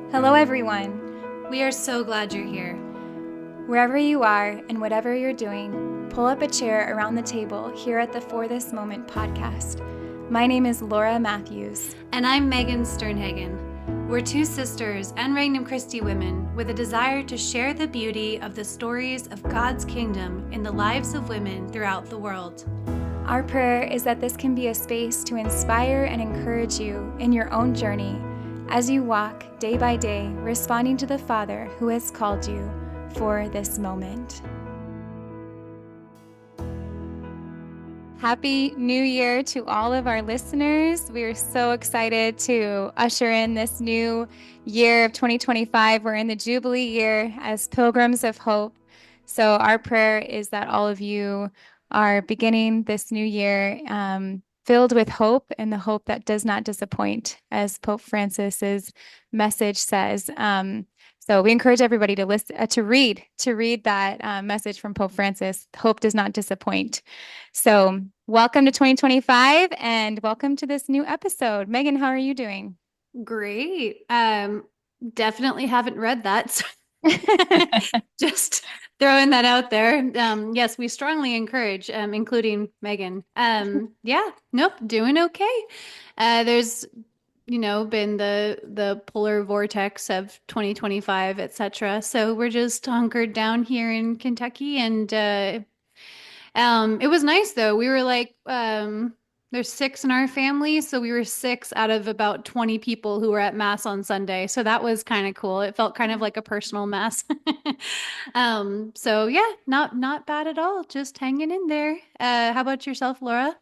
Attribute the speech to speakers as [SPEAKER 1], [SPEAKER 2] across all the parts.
[SPEAKER 1] Hello, everyone.
[SPEAKER 2] We are so glad you're here.
[SPEAKER 1] Wherever you are and whatever you're doing, pull up a chair around the table here at the For This Moment podcast. My name is Laura Matthews.
[SPEAKER 2] And I'm Megan Sternhagen. We're two sisters and Regnum Christi women with a desire to share the beauty of the stories of God's kingdom in the lives of women throughout the world.
[SPEAKER 1] Our prayer is that this can be a space to inspire and encourage you in your own journey as you walk day by day, responding to the Father who has called you for this moment. Happy New Year to all of our listeners. We are so excited to usher in this new year of 2025. We're in the Jubilee year as pilgrims of hope. So our prayer is that all of you are beginning this new year filled with hope, and the hope that does not disappoint, as Pope Francis's message says. So we encourage everybody to listen, to read that message from Pope Francis. Hope does not disappoint. So welcome to 2025, and welcome to this new episode. Megan, how are you doing?
[SPEAKER 2] Great. Definitely haven't read that. So just throwing that out there. Yes, we strongly encourage, including Megan. Nope, doing okay. There's been the polar vortex of 2025, etc. So we're just hunkered down here in Kentucky, and it was nice though. We were like, there's six in our family, so we were six out of about 20 people who were at mass on Sunday. So that was kind of cool. It felt kind of like a personal mass. So yeah, not bad at all. Just hanging in there. How about yourself, Laura?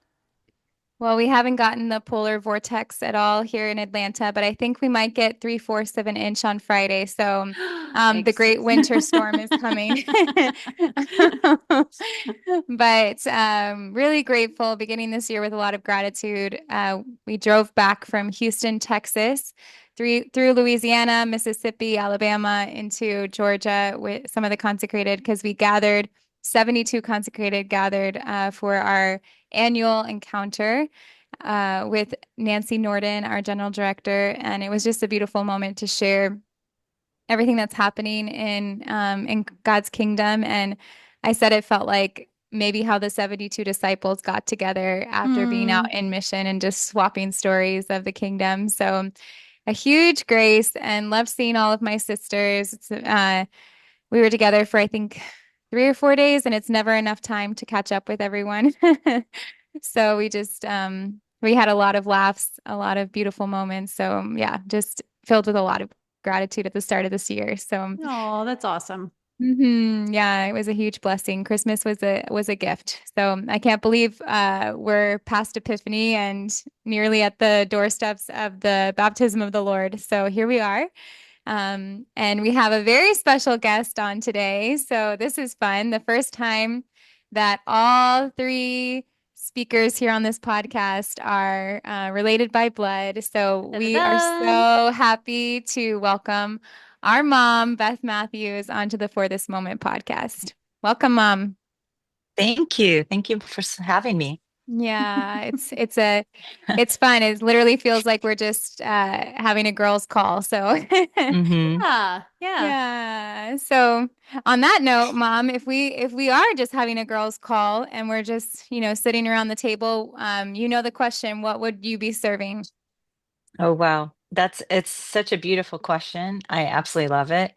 [SPEAKER 1] Well, we haven't gotten the polar vortex at all here in Atlanta, but I think we might get 3/4 of an inch on Friday. So the great winter storm is coming. But really grateful beginning this year with a lot of gratitude. We drove back from Houston, Texas, through Louisiana, Mississippi, Alabama, into Georgia with some of the consecrated, because we gathered 72 consecrated gathered for our annual encounter with Nancy Norden, our general director, and it was just a beautiful moment to share everything that's happening in God's kingdom. And I said it felt like maybe how the 72 disciples got together after being out in mission and just swapping stories of the kingdom. So a huge grace, and love seeing all of my sisters. We were together for, I think, 3 or 4 days, and it's never enough time to catch up with everyone. So we had a lot of laughs, a lot of beautiful moments. So yeah, just filled with a lot of gratitude at the start of this year. So
[SPEAKER 2] Oh, that's awesome.
[SPEAKER 1] yeah, it was a huge blessing. Christmas was a gift. So I can't believe we're past Epiphany and nearly at the doorsteps of the baptism of the Lord. So here we are. And we have a very special guest on today. So this is fun. The first time that all three speakers here on this podcast are related by blood. So we are
[SPEAKER 2] Da-da-da.
[SPEAKER 1] so happy to welcome our mom, Beth Matthews, onto the For This Moment podcast. Welcome, Mom.
[SPEAKER 3] Thank you. Thank you for having me.
[SPEAKER 1] Yeah, it's fun. It literally feels like we're just having a girls' call. So
[SPEAKER 3] hmm
[SPEAKER 2] Yeah.
[SPEAKER 1] yeah. So on that note, Mom, if we are just having a girls' call and we're just, sitting around the table, the question, what would you be serving?
[SPEAKER 3] Oh, wow. It's such a beautiful question. I absolutely love it.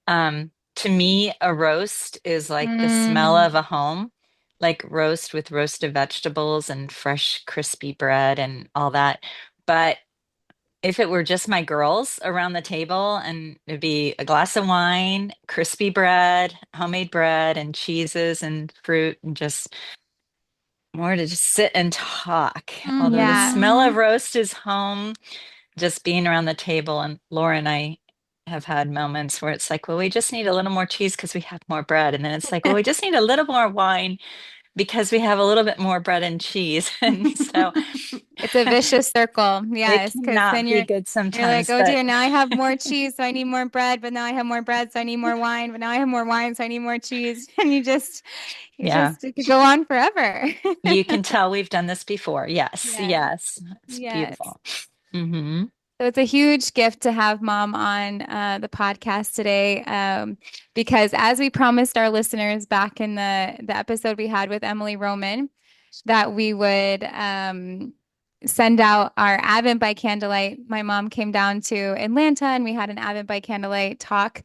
[SPEAKER 3] To me, a roast is like the smell
[SPEAKER 1] Mm,
[SPEAKER 3] of a home, like roast with roasted vegetables and fresh, crispy bread and all that. But if it were just my girls around the table and it'd be a glass of wine, crispy bread, homemade bread, and cheeses and fruit, and just more to just sit and talk. Although the
[SPEAKER 1] yeah.
[SPEAKER 3] smell of
[SPEAKER 2] Mm-hmm.
[SPEAKER 3] roast is home, just being around the table. And Laura and I have had moments where it's like, well, we just need a little more cheese because we have more bread. And then it's like, well, we just need a little more wine because we have a little bit more bread and cheese. And so
[SPEAKER 1] It's a vicious circle.
[SPEAKER 3] it
[SPEAKER 1] Yes, because
[SPEAKER 3] cannot
[SPEAKER 1] then
[SPEAKER 3] be
[SPEAKER 1] you're
[SPEAKER 3] good
[SPEAKER 1] you're like,
[SPEAKER 3] sometimes.
[SPEAKER 1] oh
[SPEAKER 3] But
[SPEAKER 1] dear, now I have more cheese, so I need more bread, but now I have more bread, so I need more wine, but now I have more wine, so I need more cheese. And
[SPEAKER 3] yeah,
[SPEAKER 1] it could go on forever.
[SPEAKER 3] you can tell we've done this before. Yes,
[SPEAKER 1] Yes.
[SPEAKER 3] yes, it's
[SPEAKER 1] Yes.
[SPEAKER 3] beautiful. hmm
[SPEAKER 1] So it's a huge gift to have Mom on the podcast today, because as we promised our listeners back in the episode we had with Emily Roman, that we would send out our Advent by Candlelight. My mom came down to Atlanta and we had an Advent by Candlelight talk.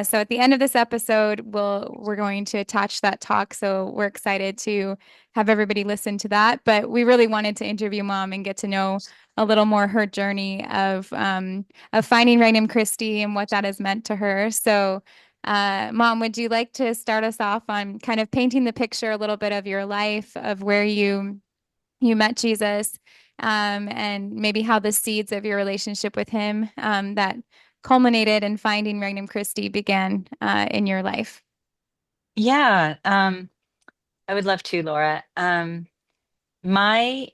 [SPEAKER 1] So at the end of this episode, we're going to attach that talk. So we're excited to have everybody listen to that. But we really wanted to interview Mom and get to know a little more her journey of finding Regnum Christi and what that has meant to her. So Mom, would you like to start us off on kind of painting the picture a little bit of your life, of where you met Jesus, and maybe how the seeds of your relationship with him that culminated in finding Regnum Christi began in your life?
[SPEAKER 3] Yeah, I would love to, Laura. My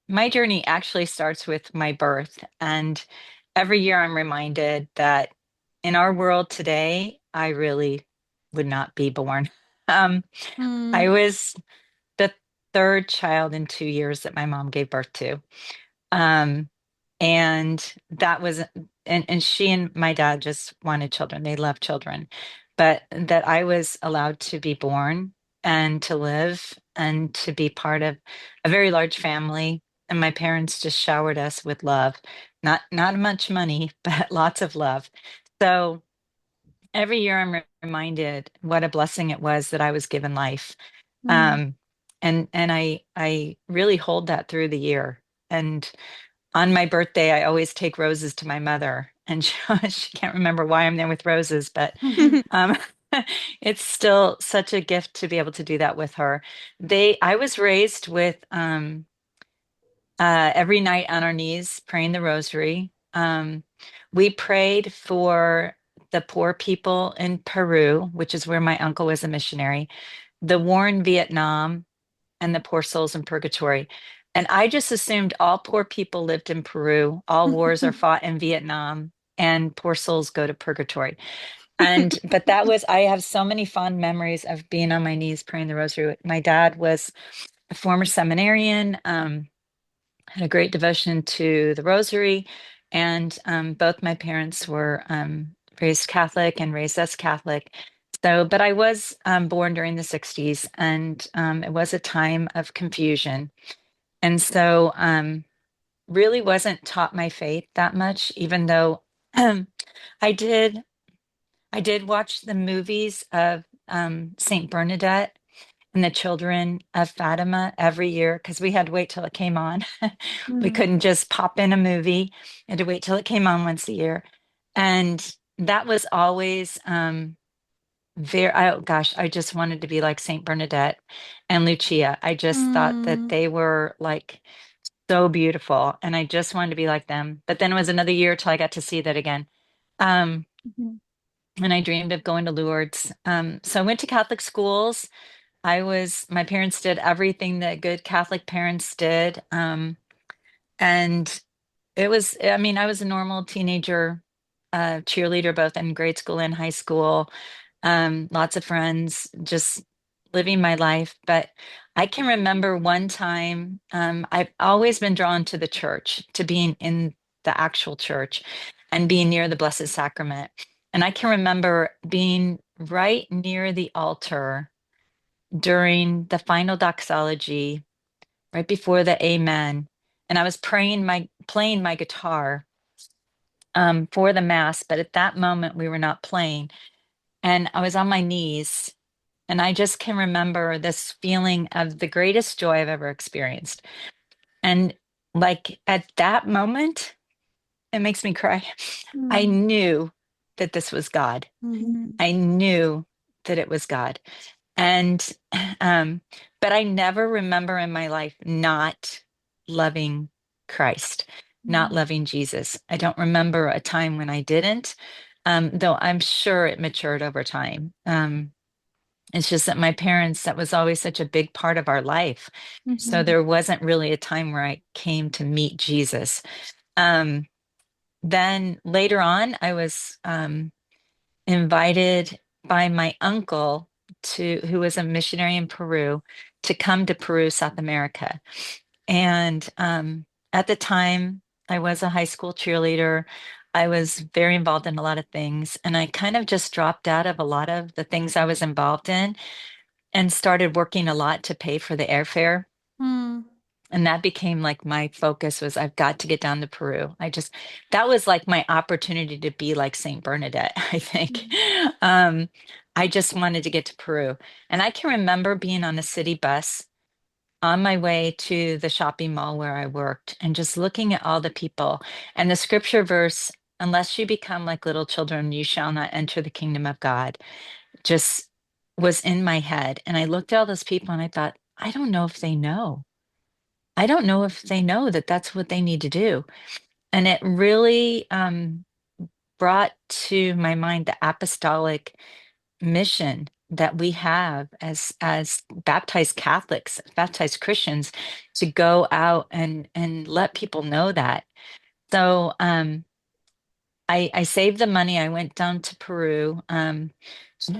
[SPEAKER 3] my journey actually starts with my birth, and every year I'm reminded that in our world today, I really would not be born. Um, I
[SPEAKER 2] Mm,
[SPEAKER 3] was the third child in 2 years that my mom gave birth to. Um, and that was, and she and my dad just wanted children. They loved children, but that I was allowed to be born and to live and to be part of a very large family. And my parents just showered us with love, not much money, but lots of love. So every year I'm reminded what a blessing it was that I was given life.
[SPEAKER 2] mm,
[SPEAKER 3] Um, and I really hold that through the year. And on my birthday, I always take roses to my mother, and she can't remember why I'm there with roses, but um, it's still such a gift to be able to do that with her. I was raised with every night on our knees praying the rosary. We prayed for the poor people in Peru, which is where my uncle was a missionary, the war in Vietnam, and the poor souls in purgatory. And I just assumed all poor people lived in Peru, all wars are fought in Vietnam, and poor souls go to purgatory. But I have so many fond memories of being on my knees praying the rosary. My dad was a former seminarian, had a great devotion to the rosary, and both my parents were raised Catholic and raised us Catholic. So, but I was born during the 60s, and it was a time of confusion. And so, really wasn't taught my faith that much, even though I did, I did watch the movies of Saint Bernadette and the Children of Fatima every year because we had to wait till it came on. We
[SPEAKER 2] mm,
[SPEAKER 3] couldn't just pop in a movie. We had to wait till it came on once a year. And that was always oh gosh, I just wanted to be like Saint Bernadette and Lucia. I just thought that
[SPEAKER 2] mm,
[SPEAKER 3] they were like so beautiful and I just wanted to be like them. But then it was another year till I got to see that again. Um,
[SPEAKER 1] Mhm.
[SPEAKER 3] and I dreamed of going to Lourdes. So I went to Catholic schools. My parents did everything that good Catholic parents did. And I mean, I was a normal teenager, cheerleader, both in grade school and high school. Lots of friends, just living my life. But I can remember one time, I've always been drawn to the church, to being in the actual church and being near the Blessed Sacrament. And I can remember being right near the altar during the final doxology, right before the Amen. And I was playing my guitar for the Mass, but at that moment we were not playing. And I was on my knees. And I just can remember this feeling of the greatest joy I've ever experienced. And like at that moment, it makes me cry. I
[SPEAKER 2] mm,
[SPEAKER 3] knew that this was God.
[SPEAKER 2] mhm,
[SPEAKER 1] Mhm.
[SPEAKER 3] I knew that it was God. And um, but I never remember in my life not loving Christ, not
[SPEAKER 2] mm,
[SPEAKER 3] loving Jesus. I don't remember a time when I didn't, though I'm sure it matured over time. It's just that my parents, that was always such a big part of our life. So
[SPEAKER 1] Mhm.
[SPEAKER 3] there wasn't really a time where I came to meet Jesus. Um, then later on, I was invited by my uncle who was a missionary in Peru, to come to Peru, South America. And at the time, I was a high school cheerleader. I was very involved in a lot of things, and I kind of just dropped out of a lot of the things I was involved in and started working a lot to pay for the airfare.
[SPEAKER 2] Hmm.
[SPEAKER 3] And that became like my focus was I've got to get down to Peru. That was like my opportunity to be like Saint Bernadette, I think. Um, I just wanted to get to Peru. And I can remember being on a city bus on my way to the shopping mall where I worked and just looking at all the people and the scripture verse, unless you become like little children, you shall not enter the kingdom of God, just was in my head. And I looked at all those people and I thought, I don't know if they know. I don't know if they know that that's what they need to do. And it really brought to my mind the apostolic mission that we have as baptized Catholics, baptized Christians, to go out and let people know that. So I saved the money. I went down to Peru.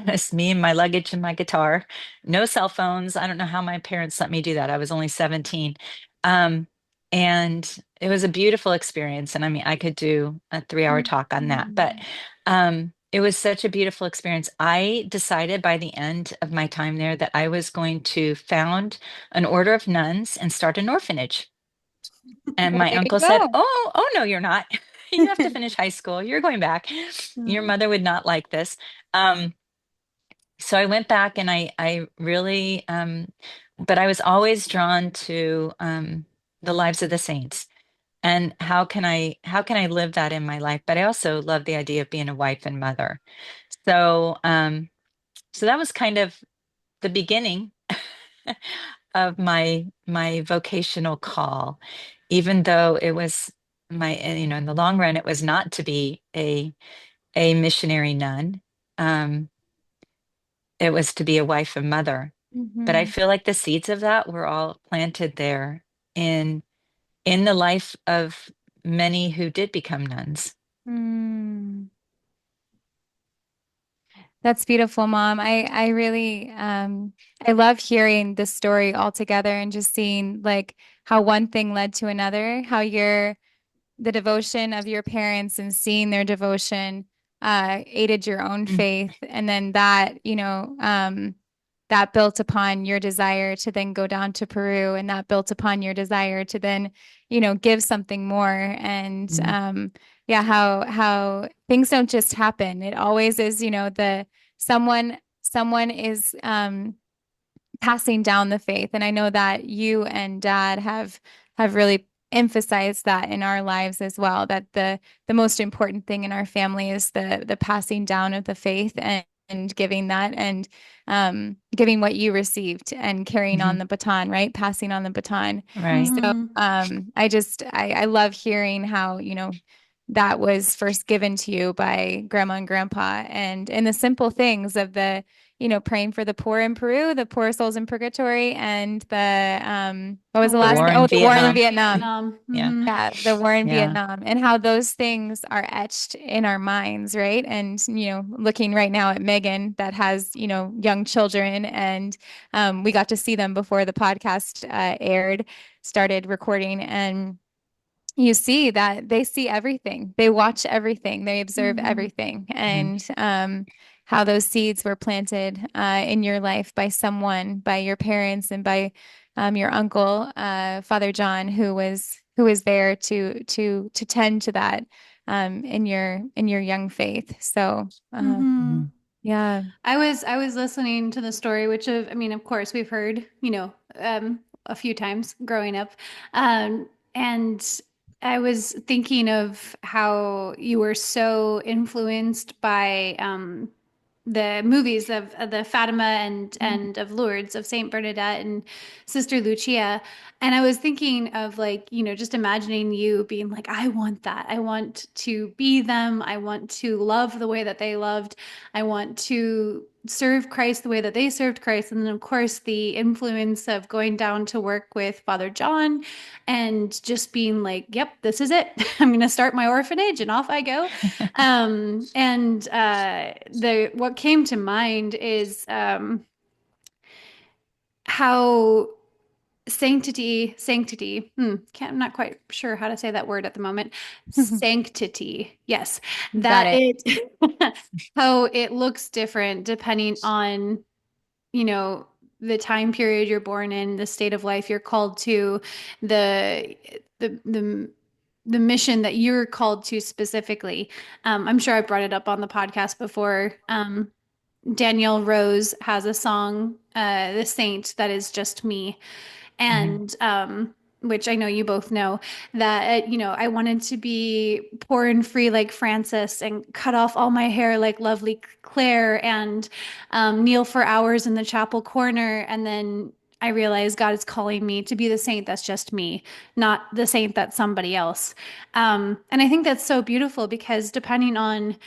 [SPEAKER 3] Just me and my luggage and my guitar. No cell phones. I don't know how my parents let me do that. I was only 17. Um, and it was a beautiful experience. And I mean, I could do a 3 hour talk on that, but
[SPEAKER 2] Mhm.
[SPEAKER 3] it was such a beautiful experience. I decided by the end of my time there that I was going to found an order of nuns and start an orphanage. And
[SPEAKER 1] Well,
[SPEAKER 3] my
[SPEAKER 1] there you
[SPEAKER 3] uncle said,
[SPEAKER 1] go.
[SPEAKER 3] oh no, you're not. You have to finish high school. You're going back. Your
[SPEAKER 2] Hmm.
[SPEAKER 3] mother would not like this. Um, so I went back and I really, but I was always drawn to the lives of the saints and how can I live that in my life? But I also love the idea of being a wife and mother. So, so that was kind of the beginning of my vocational call, even though it was in the long run, it was not to be a missionary nun. Um, it was to be a wife and mother. But I
[SPEAKER 1] Mhm.
[SPEAKER 3] feel like the seeds of that were all planted there in in the life of many who did become nuns.
[SPEAKER 1] Mm. That's beautiful, Mom. I really I love hearing the story all together and just seeing like how one thing led to another, how your the devotion of your parents and seeing their devotion aided your own
[SPEAKER 3] Mm,
[SPEAKER 1] faith, and then that that built upon your desire to then go down to Peru, and that built upon your desire to then give something more. And
[SPEAKER 3] mm,
[SPEAKER 1] yeah, how things don't just happen. It always is, the someone is passing down the faith. And I know that you and Dad have really emphasized that in our lives as well, that the most important thing in our family is the passing down of the faith, and giving that, and giving what you received and carrying on
[SPEAKER 3] mhm.
[SPEAKER 1] the baton, right? Passing on the baton.
[SPEAKER 3] Right.
[SPEAKER 1] So
[SPEAKER 2] Hmm.
[SPEAKER 1] I love hearing how, that was first given to you by grandma and grandpa, and the simple things of the praying for the poor in Peru, the poor souls in purgatory, and the what was
[SPEAKER 2] The
[SPEAKER 1] the
[SPEAKER 3] The
[SPEAKER 2] war
[SPEAKER 1] last
[SPEAKER 3] war
[SPEAKER 1] thing?
[SPEAKER 2] in
[SPEAKER 3] in
[SPEAKER 1] Oh, the war in
[SPEAKER 3] Vietnam.
[SPEAKER 1] Vietnam.
[SPEAKER 2] Vietnam.
[SPEAKER 3] Yeah.
[SPEAKER 2] Hmm.
[SPEAKER 1] Yeah, the war in
[SPEAKER 3] Yeah.
[SPEAKER 1] Vietnam, and how those things are etched in our minds, right? And looking right now at Megan that has young children, and we got to see them before the podcast started recording, and you see that they see everything, they watch everything, they observe
[SPEAKER 2] Hmm.
[SPEAKER 1] everything,
[SPEAKER 3] Mhm.
[SPEAKER 1] and how those seeds were planted in your life by someone, by your parents, and by your uncle, Father John, who was there to tend to that in your young faith. So
[SPEAKER 2] Hmm.
[SPEAKER 3] Mhm.
[SPEAKER 1] yeah.
[SPEAKER 2] I was listening to the story, which I mean, of course, we've heard, a few times growing up. And I was thinking of how you were so influenced by the movies of the Fatima and of Lourdes of Saint Bernadette and Sister Lucia. And I was thinking of like, just imagining you being like, I want that. I want to be them. I want to love the way that they loved. I want to serve Christ the way that they served Christ. And then, of course, the influence of going down to work with Father John and just being like, yep, this is it. I'm going to start my orphanage and off I go. And the what came to mind is how sanctity. I'm not quite sure how to say that word at the moment. Sanctity. Yes.
[SPEAKER 1] Got
[SPEAKER 2] That
[SPEAKER 1] it.
[SPEAKER 2] it, how it looks different depending on, you know, the time period you're born in, the state of life you're called to, the, the, the, the mission that you're called to specifically. I'm sure I brought it up on the podcast before. Danielle Rose has a song, The Saint, that is just me.
[SPEAKER 3] Mhm.
[SPEAKER 2] And which I know you both know that, I wanted to be poor and free like Francis and cut off all my hair like lovely Claire and kneel for hours in the chapel corner. And then I realized God is calling me to be the saint that's just me, not the saint that's somebody else. And I think that's so beautiful because depending on,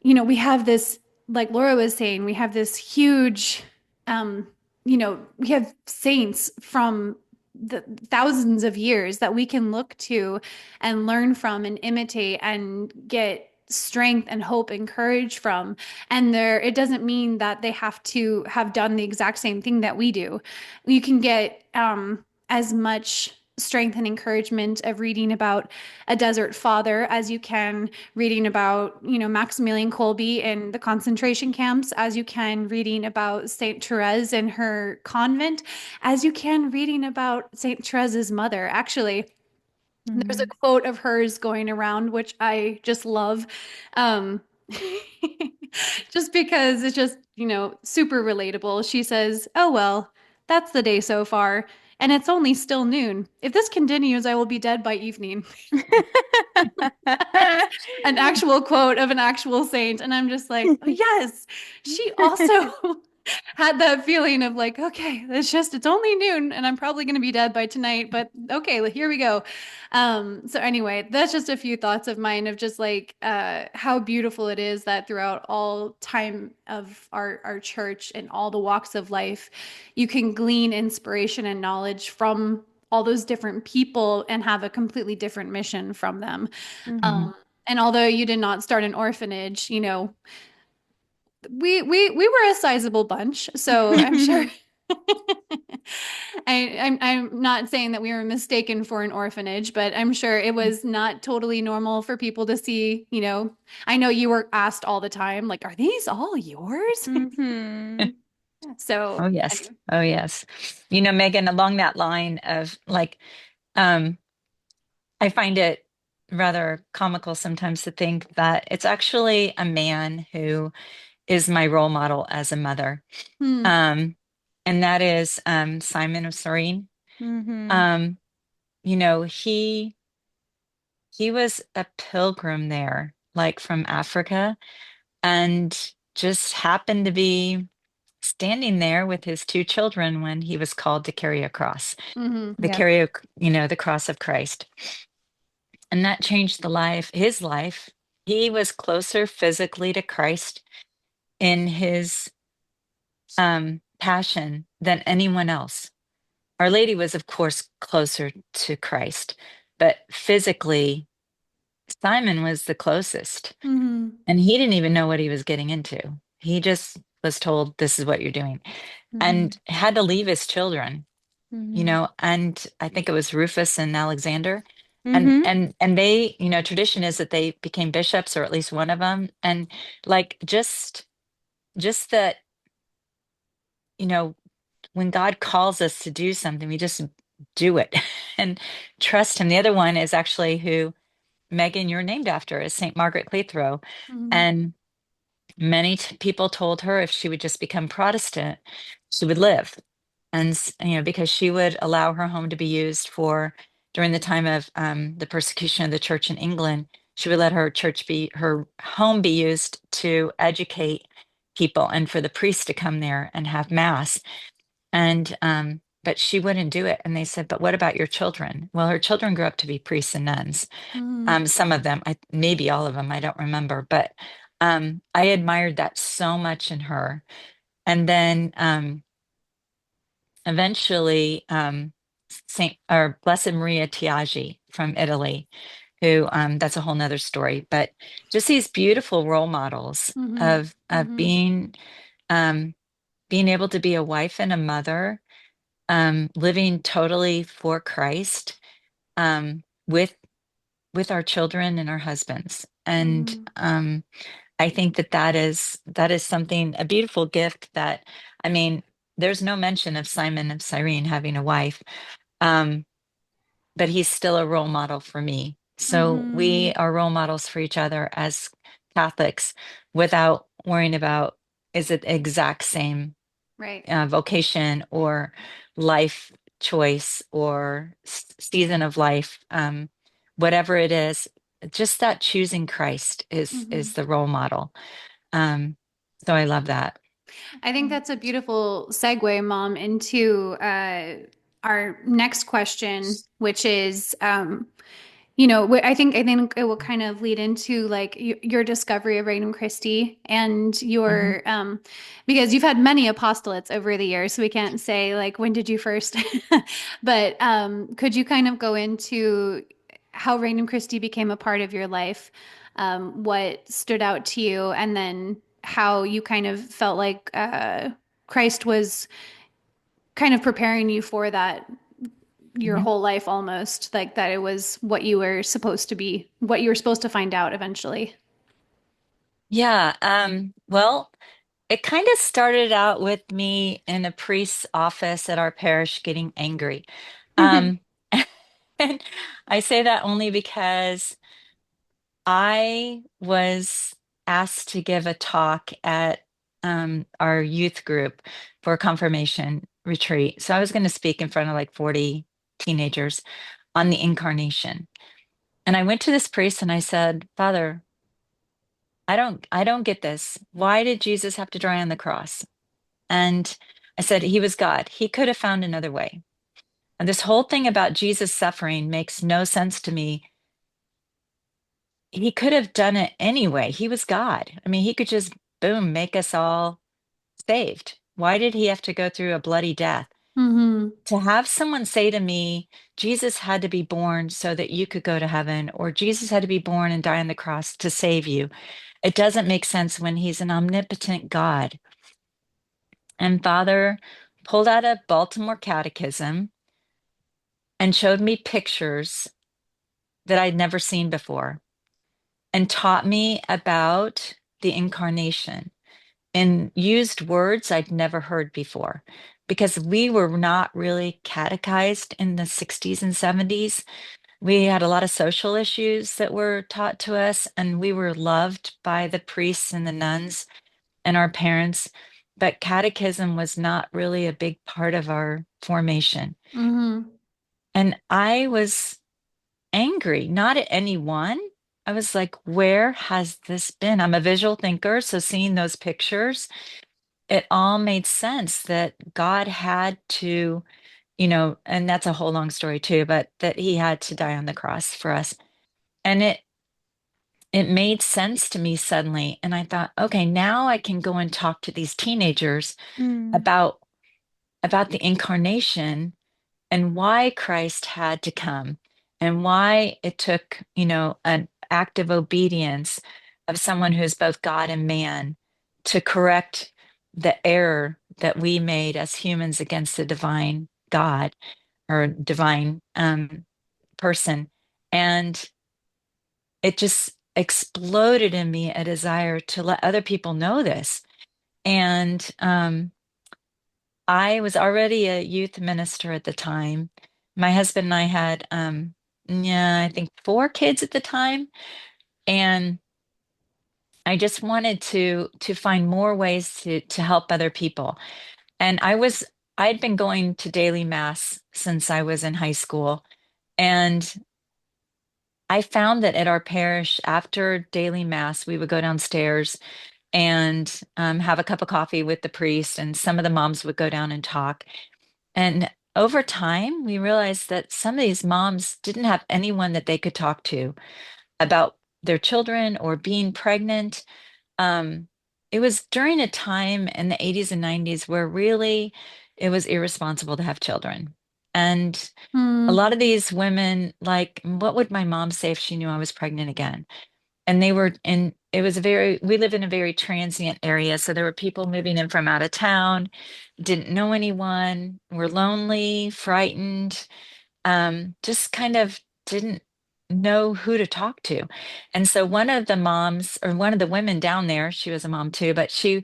[SPEAKER 2] we have this, like Laura was saying, we have this huge, um, we have saints from the thousands of years that we can look to and learn from and imitate and get strength and hope and courage from. And it doesn't mean that they have to have done the exact same thing that we do. You can get as much strength and encouragement of reading about a desert father as you can reading about, Maximilian Kolbe in the concentration camps, as you can reading about Saint Therese in her convent, as you can reading about Saint Therese's mother. Actually, there's a
[SPEAKER 1] Mhm.
[SPEAKER 2] quote of hers going around, which I just love. Um, just because it's just, super relatable. She says, "Oh, well, that's the day so far, and it's only still noon. If this continues, I will be dead by evening." An actual quote of an actual saint. And I'm just like, oh, yes, she also had that feeling of like, okay, it's only noon and I'm probably going to be dead by tonight, but okay, here we go. So anyway, that's just a few thoughts of mine of just like how beautiful it is that throughout all time of our church and all the walks of life, you can glean inspiration and knowledge from all those different people and have a completely different mission from them.
[SPEAKER 1] Mhm.
[SPEAKER 3] Mhm.
[SPEAKER 2] And although you did not start an orphanage, we were a sizable bunch, so I'm sure. I'm not saying that we were mistaken for an orphanage, but I'm sure it was not totally normal for people to see, I know you were asked all the time, like, are these all yours?
[SPEAKER 1] Mhm.
[SPEAKER 2] So
[SPEAKER 3] Oh, yes.
[SPEAKER 2] anyway.
[SPEAKER 3] Oh, yes. You know, Megan, along that line of like, um, I find it rather comical sometimes to think that it's actually a man who is my role model as a mother.
[SPEAKER 2] Hmm.
[SPEAKER 3] Um, and that is Simon of Cyrene.
[SPEAKER 1] Mhm.
[SPEAKER 3] Um, you know, he was a pilgrim there, like from Africa, and just happened to be standing there with his two children when he was called to carry a cross,
[SPEAKER 2] Hmm.
[SPEAKER 3] the
[SPEAKER 1] Yep.
[SPEAKER 3] carry, the cross of Christ. And that changed his life. He was closer physically to Christ in his passion than anyone else. Our Lady was, of course, closer to Christ, but physically, Simon was the closest.
[SPEAKER 2] Hmm.
[SPEAKER 3] And he didn't even know what he was getting into. He just was told, this is what you're doing,
[SPEAKER 1] Mhm.
[SPEAKER 3] and had to leave his children,
[SPEAKER 1] Mhm.
[SPEAKER 3] and I think it was Rufus and Alexander. And
[SPEAKER 1] Mhm.
[SPEAKER 3] and and they, tradition is that they became bishops, or at least one of them. And like just that, you know, when God calls us to do something, we just do it and trust him. The other one is actually who, Megan, you're named after, is St. Margaret Cleithrow.
[SPEAKER 2] Hmm.
[SPEAKER 3] And many people told her if she would just become Protestant, she would live. And, because she would allow her home to be used during the time of the persecution of the church in England, she would let her home be used to educate people and for the priest to come there and have mass. And, but she wouldn't do it. And they said, but what about your children? Well, her children grew up to be priests and nuns.
[SPEAKER 2] Hmm.
[SPEAKER 3] Some of them, maybe all of them, I don't remember, but I admired that so much in her. And then eventually, Saint or Blessed Maria Tiagi from Italy, who that's a whole nother story, but just these beautiful role models
[SPEAKER 2] Hmm.
[SPEAKER 3] of
[SPEAKER 2] Hmm.
[SPEAKER 3] being able to be a wife and a mother, living totally for Christ, with our children and our husbands. And
[SPEAKER 2] Mhm.
[SPEAKER 3] I think that that is something, a beautiful gift that, I mean, there's no mention of Simon of Cyrene having a wife, um, but he's still a role model for me. So we
[SPEAKER 2] Mhm.
[SPEAKER 3] are role models for each other as Catholics without worrying about, is it the exact same
[SPEAKER 2] Right.
[SPEAKER 3] vocation or life choice or season of life, whatever it is, just that choosing Christ is
[SPEAKER 2] Mhm.
[SPEAKER 3] the role model. Um, so I love that.
[SPEAKER 2] I think that's a beautiful segue, Mom, into our next question, which is, I think it will kind of lead into like your discovery of Regnum Christi and
[SPEAKER 3] Mhm.
[SPEAKER 2] your because you've had many apostolates over the years, so we can't say like when did you first, but could you kind of go into how Regnum Christi became a part of your life, what stood out to you, and then how you kind of felt like Christ was kind of preparing you for that your
[SPEAKER 3] Mhm.
[SPEAKER 2] whole life almost like that it was what you were supposed to be, what you were supposed to find out eventually.
[SPEAKER 3] Yeah. Well, it kind of started out with me in a priest's office at our parish getting angry. Um, and I say that only because I was asked to give a talk at our youth group for a confirmation retreat. So I was going to speak in front of like 40 teenagers on the incarnation. And I went to this priest and I said, Father, I don't get this. Why did Jesus have to die on the cross? And I said, he was God. He could have found another way. And this whole thing about Jesus suffering makes no sense to me. He could have done it anyway. He was God. I mean, he could just, boom, make us all saved. Why did he have to go through a bloody death?
[SPEAKER 2] Mm-hmm.
[SPEAKER 3] To have someone say to me, Jesus had to be born so that you could go to heaven, or Jesus had to be born and die on the cross to save you, it doesn't make sense when he's an omnipotent God. And Father pulled out a Baltimore catechism and showed me pictures that I'd never seen before and taught me about the incarnation and used words I'd never heard before because we were not really catechized in the 60s and 70s. We had a lot of social issues that were taught to us, and we were loved by the priests and the nuns and our parents. But catechism was not really a big part of our formation.
[SPEAKER 2] Mm-hmm.
[SPEAKER 3] And I was angry, not at anyone. I was like, where has this been? I'm a visual thinker. So seeing those pictures, it all made sense that God had to, and that's a whole long story too, but that he had to die on the cross for us. And it made sense to me suddenly. And I thought, okay, now I can go and talk to these teenagers
[SPEAKER 1] Mm.
[SPEAKER 3] about the incarnation and why Christ had to come and why it took, an act of obedience of someone who's both God and man to correct the error that we made as humans against the divine God or divine person. And it just exploded in me a desire to let other people know this. And I was already a youth minister at the time. My husband and I had, yeah, I think 4 kids at the time, and I just wanted to find more ways to help other people. And I'd been going to daily mass since I was in high school, and I found that at our parish after daily mass, we would go downstairs and have a cup of coffee with the priest, and some of the moms would go down and talk. And over time, we realized that some of these moms didn't have anyone that they could talk to about their children or being pregnant. Um, it was during a time in the 80s and 90s where really it was irresponsible to have children. And a
[SPEAKER 2] Mm.
[SPEAKER 3] lot of these women, like, what would my mom say if she knew I was pregnant again? And they were in it was we live in a very transient area. So there were people moving in from out of town, didn't know anyone, were lonely, frightened, just kind of didn't know who to talk to. And so one of the moms, or one of the women down there, she was a mom too, but she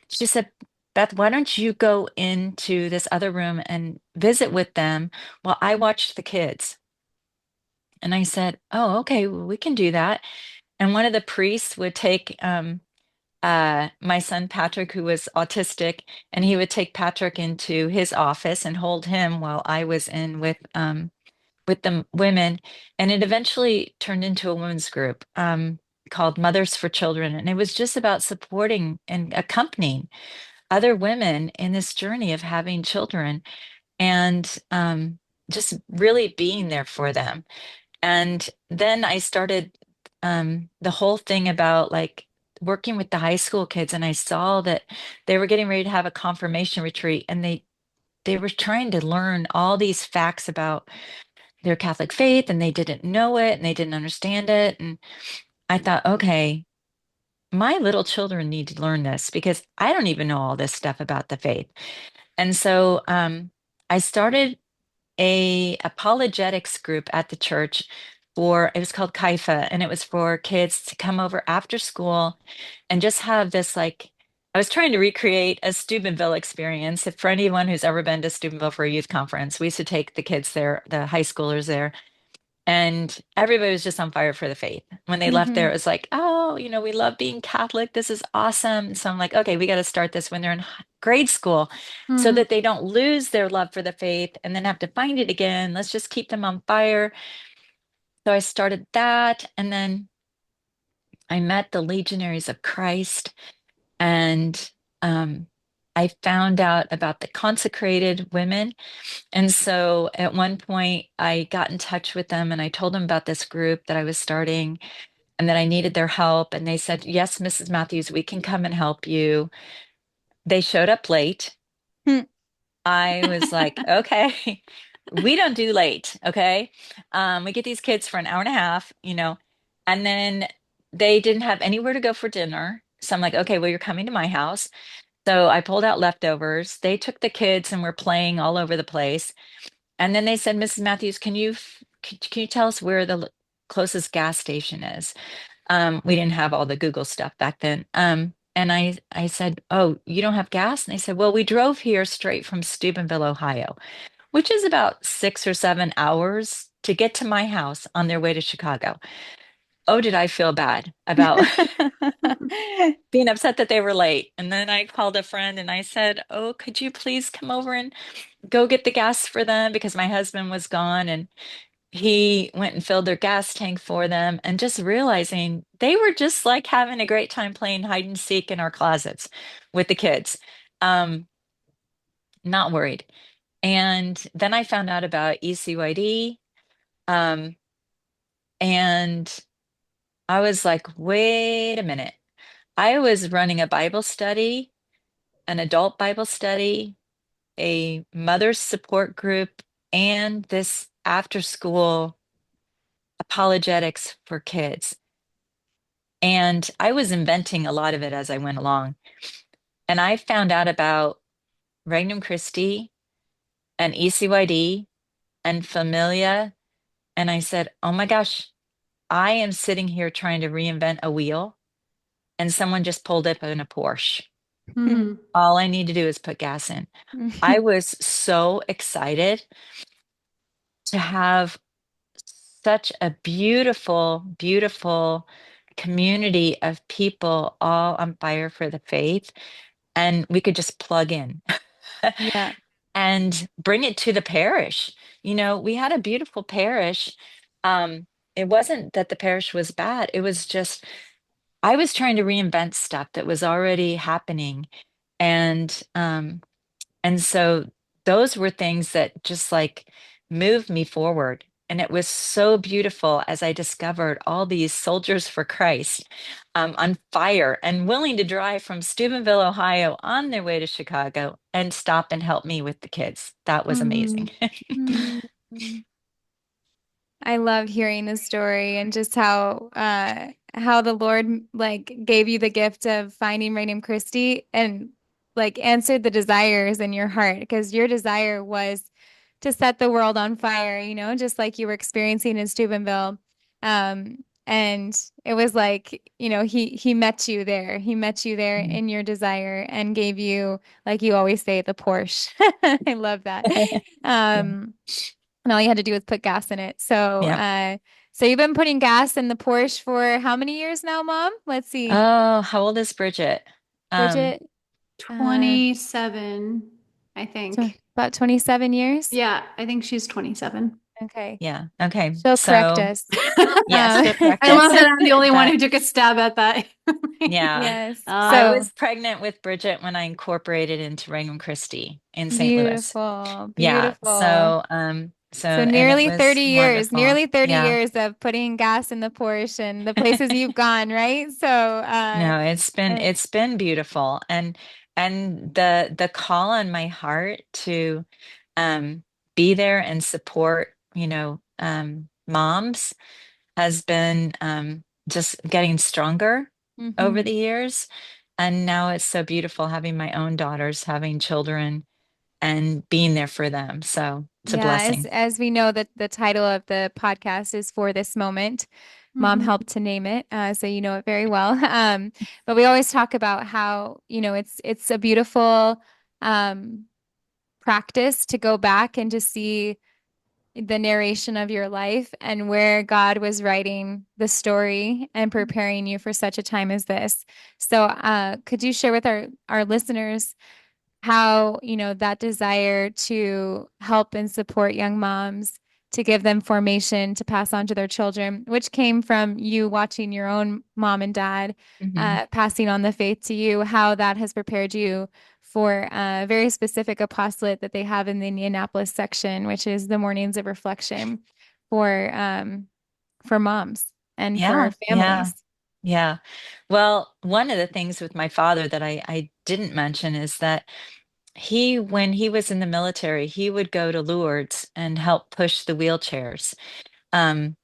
[SPEAKER 3] said, Beth, why don't you go into this other room and visit with them while I watch the kids? And I said, oh, okay, well, we can do that. And one of the priests would take my son Patrick, who was autistic, and he would take Patrick into his office and hold him while I was in with the women. And it eventually turned into a women's group called Mothers for Children. And it was just about supporting and accompanying other women in this journey of having children, and just really being there for them. And then I started the whole thing about like working with the high school kids, and I saw that they were getting ready to have a confirmation retreat, and they were trying to learn all these facts about their Catholic faith, and they didn't know it and they didn't understand it. And I thought, okay, my little children need to learn this because I don't even know all this stuff about the faith. And so I started a apologetics group at the church for, it was called Kaifa, and it was for kids to come over after school and just have this like, I was trying to recreate a Steubenville experience. If for anyone who's ever been to Steubenville for a youth conference, we used to take the kids there, the high schoolers there, and everybody was just on fire for the faith. When they left there,
[SPEAKER 1] Hmm.
[SPEAKER 3] it was like, oh, we love being Catholic. This is awesome. So I'm like, okay, we got to start this when they're in grade school so
[SPEAKER 2] Mhm.
[SPEAKER 3] that they don't lose their love for the faith and then have to find it again. Let's just keep them on fire. So I started that. And then I met the Legionaries of Christ, and um, I found out about the consecrated women. And so at one point, I got in touch with them and I told them about this group that I was starting and that I needed their help. And they said, yes, Mrs. Matthews, we can come and help you. They showed up late. I was like, okay, we don't do late. Okay. We get these kids for an hour and a half, and then they didn't have anywhere to go for dinner. So I'm like, okay, well, you're coming to my house. So I pulled out leftovers. They took the kids and were playing all over the place. And then they said, Mrs. Matthews, can you tell us where the closest gas station is? We didn't have all the Google stuff back then. And I said, oh, you don't have gas? And they said, well, we drove here straight from Steubenville, Ohio, which is about 6 or 7 hours to get to my house on their way to Chicago. Oh, did I feel bad about being upset that they were late? And then I called a friend and I said, oh, could you please come over and go get the gas for them because my husband was gone, and he went and filled their gas tank for them, and just realizing they were just like having a great time playing hide and seek in our closets with the kids. Um, Not worried. And then I found out about ECYD, um, and I was like, wait a minute. I was running a Bible study, an adult Bible study, a mother's support group, and this after school apologetics for kids. And I was inventing a lot of it as I went along. And I found out about Regnum Christi and ECYD and Familia. And I said, oh my gosh, I am sitting here trying to reinvent a wheel, and someone just pulled up in a Porsche.
[SPEAKER 2] Mhm.
[SPEAKER 3] All I need to do is put gas in. I was so excited to have such a beautiful, beautiful community of people all on fire for the faith. And we could just plug in
[SPEAKER 1] Yeah.
[SPEAKER 3] and bring it to the parish. We had a beautiful parish. It wasn't that the parish was bad, it was just I was trying to reinvent stuff that was already happening. And so those were things that just like moved me forward. And it was so beautiful as I discovered all these soldiers for Christ, on fire and willing to drive from Steubenville, Ohio on their way to Chicago and stop and help me with the kids. That was amazing.
[SPEAKER 2] Mhm.
[SPEAKER 1] I love hearing the story and just how how the Lord like gave you the gift of finding Regnum Christi and like answered the desires in your heart because your desire was to set the world on fire, just like you were experiencing in Steubenville. And it was like, he met you there. He met you there in your desire and gave you, like you always say, the Porsche. I love that.
[SPEAKER 3] Yeah.
[SPEAKER 1] And all you had to do was put gas in it.
[SPEAKER 3] Yep.
[SPEAKER 1] So you've been putting gas in the Porsche for how many years now, Mom? Let's see.
[SPEAKER 3] Oh, how old is Bridget? Um,
[SPEAKER 1] Bridget, uh,
[SPEAKER 2] 27, I think.
[SPEAKER 1] about 27 years.
[SPEAKER 2] Yeah, I think she's 27.
[SPEAKER 1] Okay.
[SPEAKER 3] yeah. Okay.
[SPEAKER 1] She'll correct
[SPEAKER 3] So
[SPEAKER 1] us.
[SPEAKER 3] yes,
[SPEAKER 1] Um,
[SPEAKER 3] she'll correct
[SPEAKER 2] I love
[SPEAKER 3] us.
[SPEAKER 2] that I'm the only one who
[SPEAKER 3] But
[SPEAKER 2] took a stab at that.
[SPEAKER 3] yeah,
[SPEAKER 1] yes.
[SPEAKER 3] I
[SPEAKER 2] Uh,
[SPEAKER 1] So
[SPEAKER 3] was pregnant with Bridget when I incorporated into Regnum Christi in St. Louis.
[SPEAKER 1] beautiful,
[SPEAKER 3] Yeah.
[SPEAKER 1] beautiful. So
[SPEAKER 3] And it
[SPEAKER 1] nearly
[SPEAKER 3] was
[SPEAKER 1] 30 years,
[SPEAKER 3] wonderful.
[SPEAKER 1] nearly 30
[SPEAKER 3] Yeah.
[SPEAKER 1] years of putting gas in the Porsche and the places you've gone, right? So,
[SPEAKER 3] No,
[SPEAKER 1] uh,
[SPEAKER 3] it's been beautiful. And the call on my heart to um be there and support, moms has been just getting stronger over
[SPEAKER 1] mhm.
[SPEAKER 3] the years. And now it's so beautiful having my own daughters, having children and being there for them. So it's a
[SPEAKER 1] Yeah, as
[SPEAKER 3] blessing.
[SPEAKER 1] as we know that the title of the podcast is For This Moment. Mom
[SPEAKER 2] mhm,
[SPEAKER 1] helped to name it, so you know it very well. But we always talk about how, it's a beautiful um, practice to go back and to see the narration of your life and where God was writing the story and preparing you for such a time as this. So, could you share with our listeners how, that desire to help and support young moms, to give them formation to pass on to their children, which came from you watching your own mom and dad
[SPEAKER 3] Hmm.
[SPEAKER 1] passing on the faith to you, how that has prepared you for a very specific apostolate that they have in the Indianapolis section, which is the mornings of reflection for moms and for
[SPEAKER 3] Yeah, yeah,
[SPEAKER 1] families.
[SPEAKER 3] yeah. Well, one of the things with my father that I didn't mention is that when he was in the military, he would go to Lourdes and help push the wheelchairs um,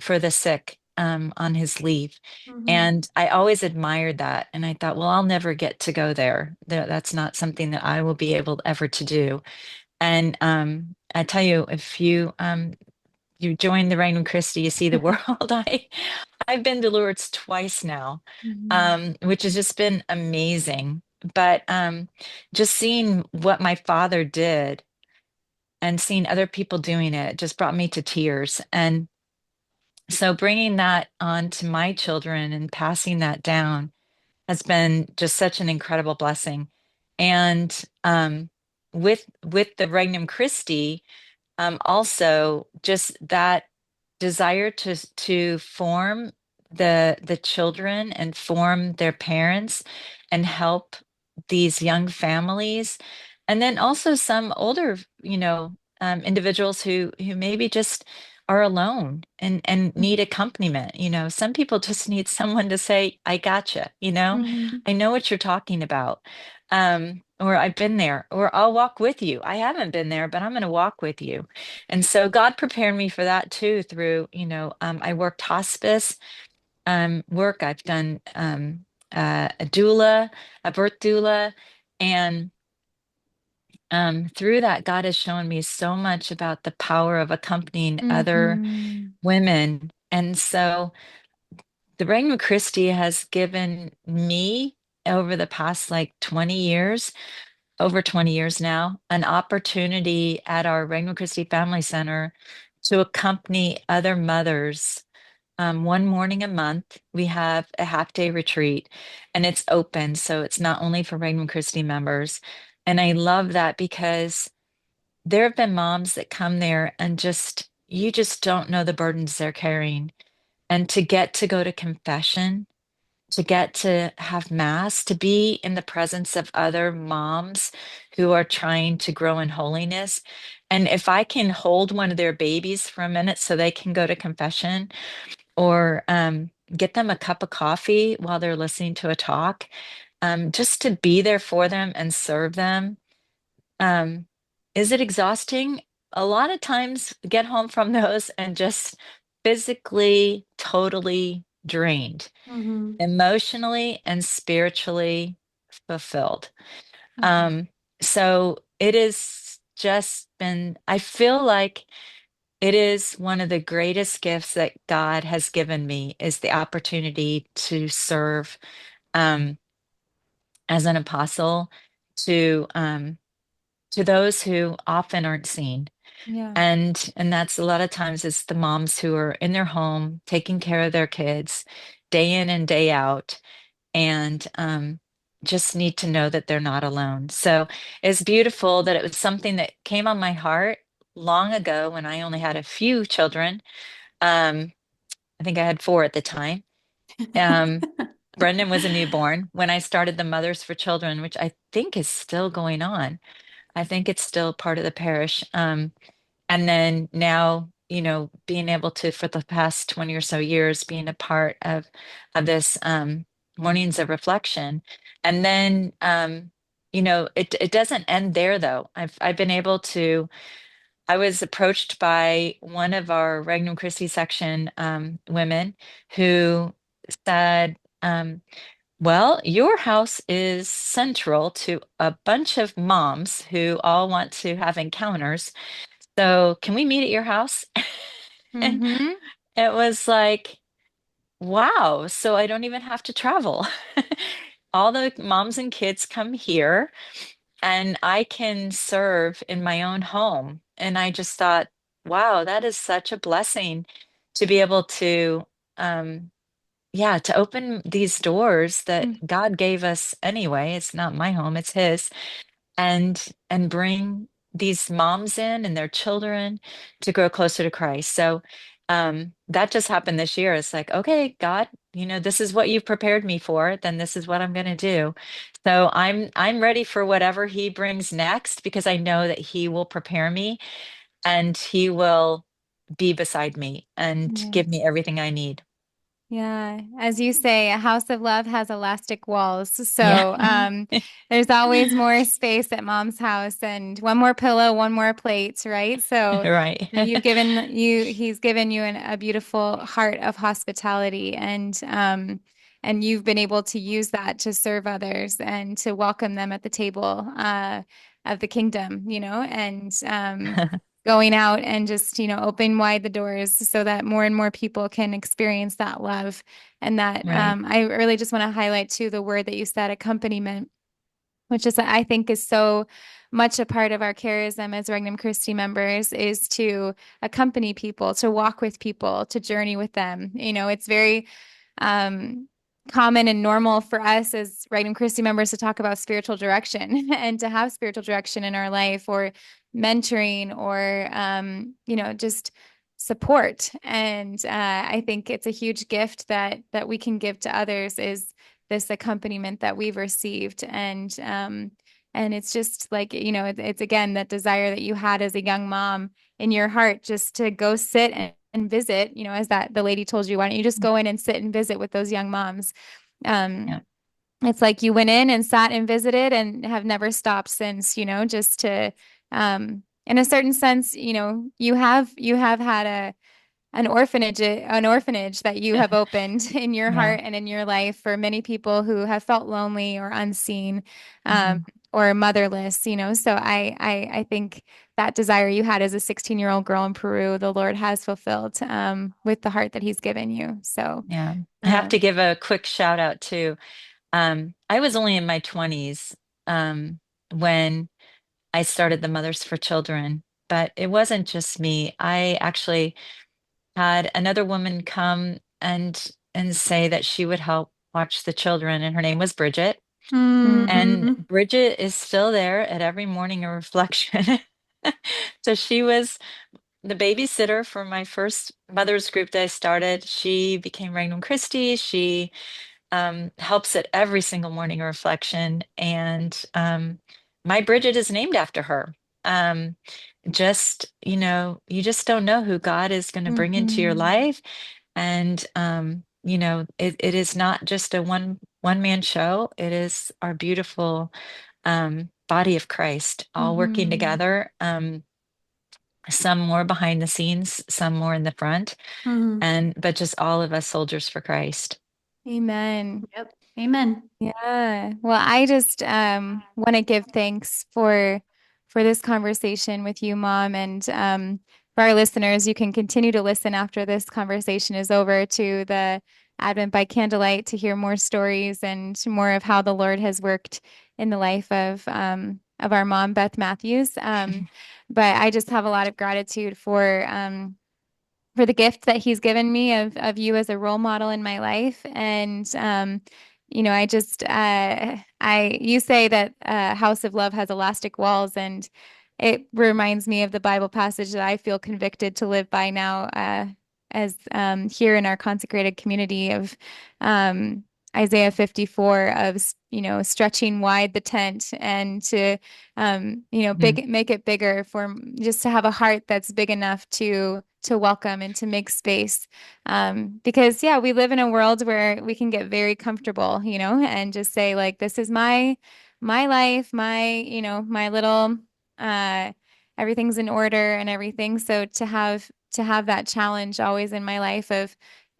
[SPEAKER 3] for the sick on his leave.
[SPEAKER 2] mhm,
[SPEAKER 3] And I always admired that. And I thought, well, I'll never get to go there. That's not something that I will be able ever to do. And I tell you, if you join the Regnum Christi, you see the world. I've been to Lourdes twice now,
[SPEAKER 1] Mhm.
[SPEAKER 3] which has just been amazing. But just seeing what my father did and seeing other people doing it just brought me to tears. And so bringing that on to my children and passing that down has been just such an incredible blessing. And with the Regnum Christi, also just that desire to form the children and form their parents and help these young families, and then also some older, individuals who maybe just are alone and need accompaniment. Some people just need someone to say, "I gotcha,"
[SPEAKER 1] Mhm.
[SPEAKER 3] I know what you're talking about. Or I've been there, or I'll walk with you. I haven't been there, but I'm going to walk with you. And so God prepared me for that too through, I worked hospice work. I've done a doula, a birth doula. And through that, God has shown me so much about the power of accompanying other
[SPEAKER 1] Mhm.
[SPEAKER 3] women. And so the Regnum Christi has given me over the past like 20 years, over 20 years now, an opportunity at our Regnum Christi Family Center to accompany other mothers. One morning a month, we have a half day retreat and it's open. So it's not only for Regnum Christi members. And I love that because there have been moms that come there and you just don't know the burdens they're carrying. And to get to go to confession, to get to have mass, to be in the presence of other moms who are trying to grow in holiness. And if I can hold one of their babies for a minute so they can go to confession, or get them a cup of coffee while they're listening to a talk, just to be there for them and serve them. Um, is it exhausting? A lot of times get home from those and just physically, totally drained,
[SPEAKER 2] Mhm.
[SPEAKER 3] emotionally and spiritually fulfilled.
[SPEAKER 1] Mhm.
[SPEAKER 3] Um, so it has just been, I feel like it is one of the greatest gifts that God has given me is the opportunity to serve um, as an apostle to those who often aren't seen.
[SPEAKER 1] Yeah.
[SPEAKER 3] And that's a lot of times it's the moms who are in their home taking care of their kids day in and day out and just need to know that they're not alone. So it's beautiful that it was something that came on my heart long ago when I only had a few children. Um, I think I had four at the time. Um, Brendan was a newborn when I started the Mothers for Children, which I think is still going on. I think it's still part of the parish. And then now, being able to, for the past 20 or so years, being a part of this mornings of reflection. And then, it doesn't end there though. I've been able to, I was approached by one of our Regnum Christi section women who said, well, your house is central to a bunch of moms who all want to have encounters. So can we meet at your house? And
[SPEAKER 1] Mm-hmm.
[SPEAKER 3] it was like, wow, so I don't even have to travel. All the moms and kids come here and I can serve in my own home. And I just thought, wow, that is such a blessing to be able to, yeah, to open these doors that God gave us anyway. It's not my home, it's His and bring these moms in and their children to grow closer to Christ. So that just happened this year. It's like, okay, God, this is what you've prepared me for, then this is what I'm going to do. So I'm ready for whatever he brings next because I know that he will prepare me and he will be beside me and give me
[SPEAKER 1] Yes.
[SPEAKER 3] everything I need.
[SPEAKER 1] Yeah, as you say, a house of love has elastic walls.
[SPEAKER 3] Yeah.
[SPEAKER 1] So there's always more space at mom's house and one more pillow, one more plate, right? So
[SPEAKER 3] Right.
[SPEAKER 1] he's given you a beautiful heart of hospitality and you've been able to use that to serve others and to welcome them at the table of the kingdom, and going out and just, open wide the doors so that more and more people can experience that love. And that
[SPEAKER 3] Right.
[SPEAKER 1] I really just want to highlight too the word that you said, accompaniment, which is, I think, is so much a part of our charism as Regnum Christi members is to accompany people, to walk with people, to journey with them. It's very um, common and normal for us as Regnum Christi members to talk about spiritual direction and to have spiritual direction in our life or mentoring or, just support. And I think it's a huge gift that we can give to others is this accompaniment that we've received. And it's just like, it's again that desire that you had as a young mom in your heart just to go sit and visit, as that the lady told you, why don't you just go in and sit and visit with those young moms? Um,
[SPEAKER 3] Yeah.
[SPEAKER 1] it's like you went in and sat and visited and have never stopped since, just to, in a certain sense, you have had an orphanage that you have opened in your
[SPEAKER 3] Yeah.
[SPEAKER 1] heart and in your life for many people who have felt lonely or unseen, um,
[SPEAKER 3] Mhm.
[SPEAKER 1] or motherless, so I think that desire you had as a 16-year-old girl in Peru, the Lord has fulfilled, with the heart that He's given you. So,
[SPEAKER 3] Yeah. I have to
[SPEAKER 1] um,
[SPEAKER 3] give a quick shout out too. I was only in my 20s when I started the Mothers for Children, but it wasn't just me. I actually had another woman come and say that she would help watch the children, and her name was Bridget. And
[SPEAKER 2] Mhm.
[SPEAKER 3] Bridget is still there at every morning of reflection. So she was the babysitter for my first mothers group that I started. She became Regnum Christi. She helps at every single morning of reflection. And my Bridget is named after her. Um, you just don't know who God is going to bring into your
[SPEAKER 1] mhm,
[SPEAKER 3] life. And, it is not just a one man show. It is our beautiful body of Christ all working
[SPEAKER 1] mhm,
[SPEAKER 3] together. some more behind the scenes, some more in the front,
[SPEAKER 2] Mhm.
[SPEAKER 3] but just all of us soldiers for Christ.
[SPEAKER 1] Amen.
[SPEAKER 2] Yep. Amen.
[SPEAKER 1] Yeah. Well, I just want to give thanks for this conversation with you, Mom, and for our listeners, you can continue to listen after this conversation is over to the Advent by Candlelight to hear more stories and more of how the Lord has worked in the life of our mom, Beth Matthews. But I just have a lot of gratitude for the gift that he's given me of you as a role model in my life. And I just I you say that House of Love has elastic walls, and it reminds me of the Bible passage that I feel convicted to live by now, as here in our consecrated community of um, Isaiah 54 of stretching wide the tent and to
[SPEAKER 3] Mhm.
[SPEAKER 1] make it bigger for just to have a heart that's big enough to welcome and to make space. Because yeah, we live in a world where we can get very comfortable, and just say like, this is my life, my little uh everything's in order and everything. So to have that challenge always in my life of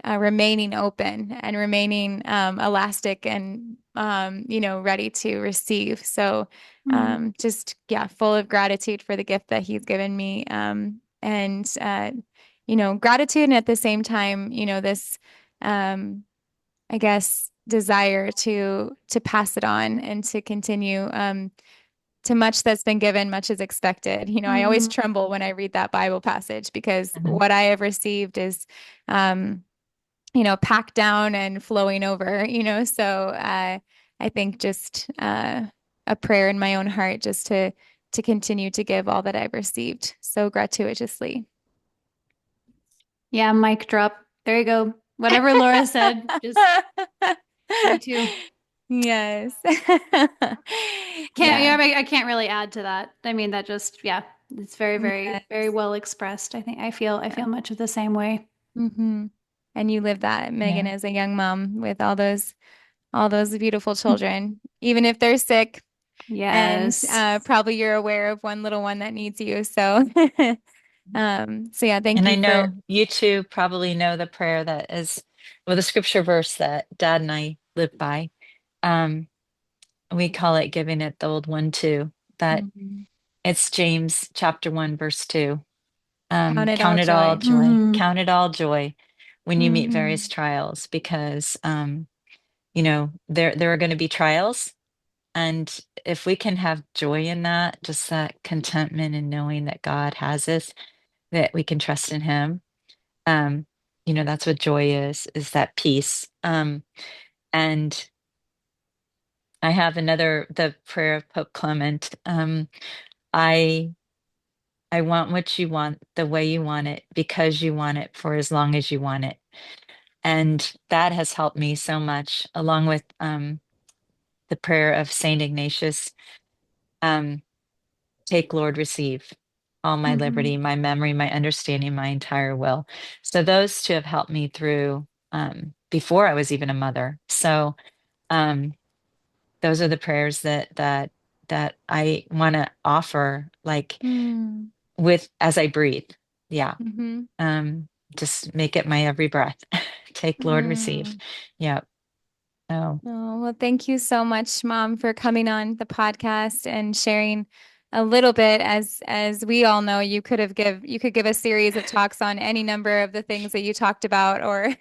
[SPEAKER 1] remaining open and remaining elastic and ready to receive. So
[SPEAKER 2] Mhm.
[SPEAKER 1] just yeah, full of gratitude for the gift that he's given me. And gratitude, and at the same time, this um I guess desire to pass it on and to continue to much that's been given, much is expected. I always
[SPEAKER 2] Mhm.
[SPEAKER 1] tremble when I read that Bible passage because
[SPEAKER 3] Mhm.
[SPEAKER 1] what I have received is um packed down and flowing over, so I think just a prayer in my own heart just to continue to give all that I've received so gratuitously.
[SPEAKER 2] Yeah, mic drop. There you go. Whatever Laura said, just me too.
[SPEAKER 1] Yes.
[SPEAKER 2] Can't,
[SPEAKER 1] Yeah.
[SPEAKER 2] yeah, I can't really add to that. I mean, that just, yeah, it's very, very, very
[SPEAKER 1] Yes.
[SPEAKER 2] well expressed. I feel much of the same way.
[SPEAKER 1] Hmm. And you live that, Megan,
[SPEAKER 3] Yeah.
[SPEAKER 1] as a young mom with all those beautiful children, even if they're sick, and
[SPEAKER 2] Yes.
[SPEAKER 1] probably you're aware of one little one that needs you. So, so yeah, thank
[SPEAKER 3] And I
[SPEAKER 1] you for.
[SPEAKER 3] know you two probably know the prayer that is, well, the scripture verse that Dad and I live by. Um, we call it giving it the old one too. That
[SPEAKER 1] Mhm.
[SPEAKER 3] it's James chapter 1, verse 2.
[SPEAKER 1] Count it all
[SPEAKER 3] Count it all
[SPEAKER 1] joy.
[SPEAKER 3] joy.
[SPEAKER 2] Hmm.
[SPEAKER 3] Count it all joy when you meet various
[SPEAKER 1] Hmm.
[SPEAKER 3] trials, because there are going to be trials. And if we can have joy in that, just that contentment and knowing that God has us, that we can trust in Him. Um, that's what joy is that peace. And I have the prayer of Pope Clement. I I want what you want the way you want it, because you want it, for as long as you want it. And that has helped me so much, along with the prayer of Saint Ignatius. Um, Take, Lord, receive all my
[SPEAKER 1] Hmm.
[SPEAKER 3] liberty, my memory, my understanding, my entire will. So those two have helped me through before I was even a mother. So um, those are the prayers that I want to offer, like
[SPEAKER 1] Mm.
[SPEAKER 3] with as I breathe. Yeah.
[SPEAKER 1] Hmm.
[SPEAKER 3] Um, just make it my every breath. Take, Lord, receive.
[SPEAKER 1] Mm.
[SPEAKER 3] Yeah. Oh,
[SPEAKER 1] Oh, well, thank you so much, Mom, for coming on the podcast and sharing a little bit. As we all know, you could give a series of talks on any number of the things that you talked about, or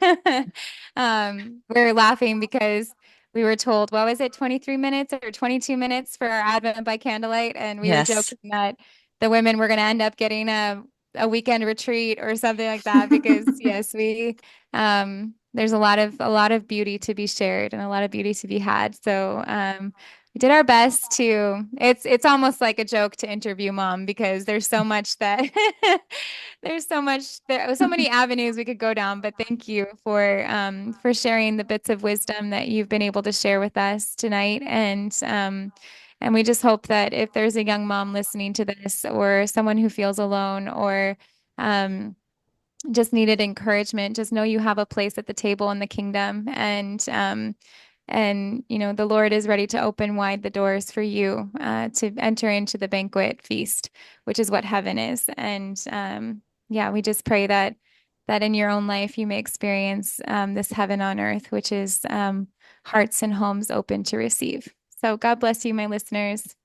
[SPEAKER 1] we're laughing because we were told, what was it, 23 minutes or 22 minutes for our Advent by Candlelight, and we were
[SPEAKER 3] yes.
[SPEAKER 1] joking that the women were going to end up getting a weekend retreat or something like that because yes, there's a lot of beauty to be shared and a lot of beauty to be had. So we did our best to. It's almost like a joke to interview Mom because there's so much that there are so many avenues we could go down. But thank you for sharing the bits of wisdom that you've been able to share with us tonight. And we just hope that if there's a young mom listening to this, or someone who feels alone, or um, just needed encouragement, just know you have a place at the table in the kingdom. And And, the Lord is ready to open wide the doors for you to enter into the banquet feast, which is what heaven is. And yeah, we just pray that in your own life you may experience this heaven on earth, which is hearts and homes open to receive. So God bless you, my listeners.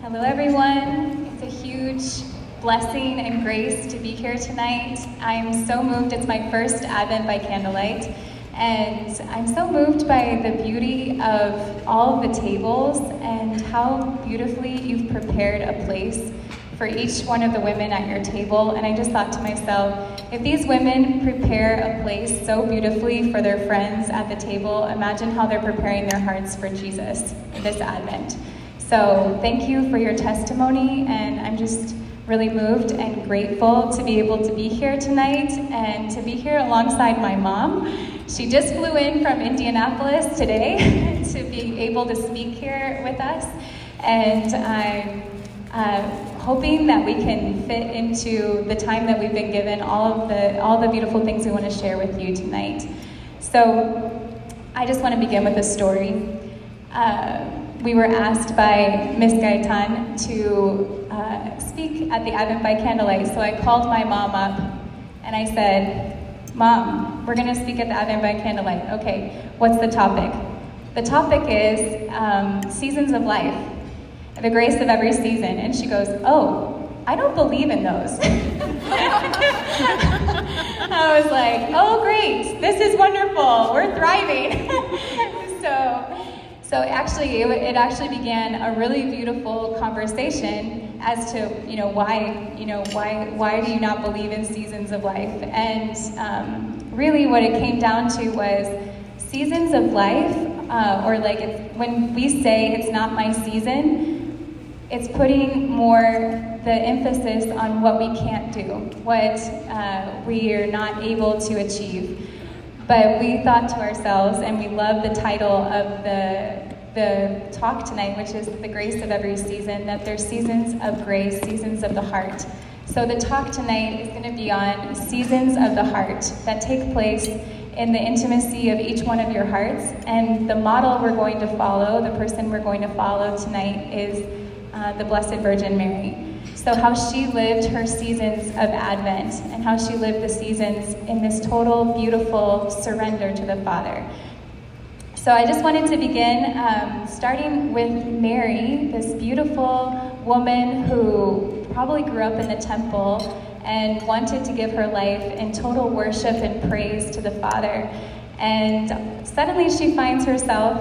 [SPEAKER 1] Hello, everyone. It's a huge blessing and grace to be here tonight. I'm so moved. It's my first Advent by Candlelight. And I'm so moved by the beauty of all of the tables and how beautifully you've prepared a place for each one of the women at your table. And I just thought to myself, if these women prepare a place so beautifully for their friends at the table, imagine how they're preparing their hearts for Jesus this Advent. So thank you for your testimony, and I'm just really moved and grateful to be able to be here tonight and to be here alongside my mom. She just flew in from Indianapolis today to be able to speak here with us, and I'm hoping that we can fit into the time that we've been given all the beautiful things we want to share with you tonight. So I just want to begin with a story. We were asked by Miss Gaitan to speak at the Advent by Candlelight, so I called my mom up and I said, "Mom, we're going to speak at the Advent by Candlelight. Okay, what's the topic?" The topic is seasons of life, the grace of every season. And she goes, "Oh, I don't believe in those." I was like, "Oh, great, this is wonderful, we're thriving." So actually, it actually began a really beautiful conversation as to, why do you not believe in seasons of life? And really what it came down to was seasons of life, when we say it's not my season, it's putting more the emphasis on what we can't do, what we are not able to achieve. But we thought to ourselves, and we love the title of the talk tonight, which is The Grace of Every Season, that there's seasons of grace, seasons of the heart. So the talk tonight is going to be on seasons of the heart that take place in the intimacy of each one of your hearts. And the model we're going to follow, the person we're going to follow tonight is the Blessed Virgin Mary. So how she lived her seasons of Advent and how she lived the seasons in this total, beautiful surrender to the Father. So I just wanted to begin starting with Mary, this beautiful woman who probably grew up in the temple and wanted to give her life in total worship and praise to the Father. And suddenly she finds herself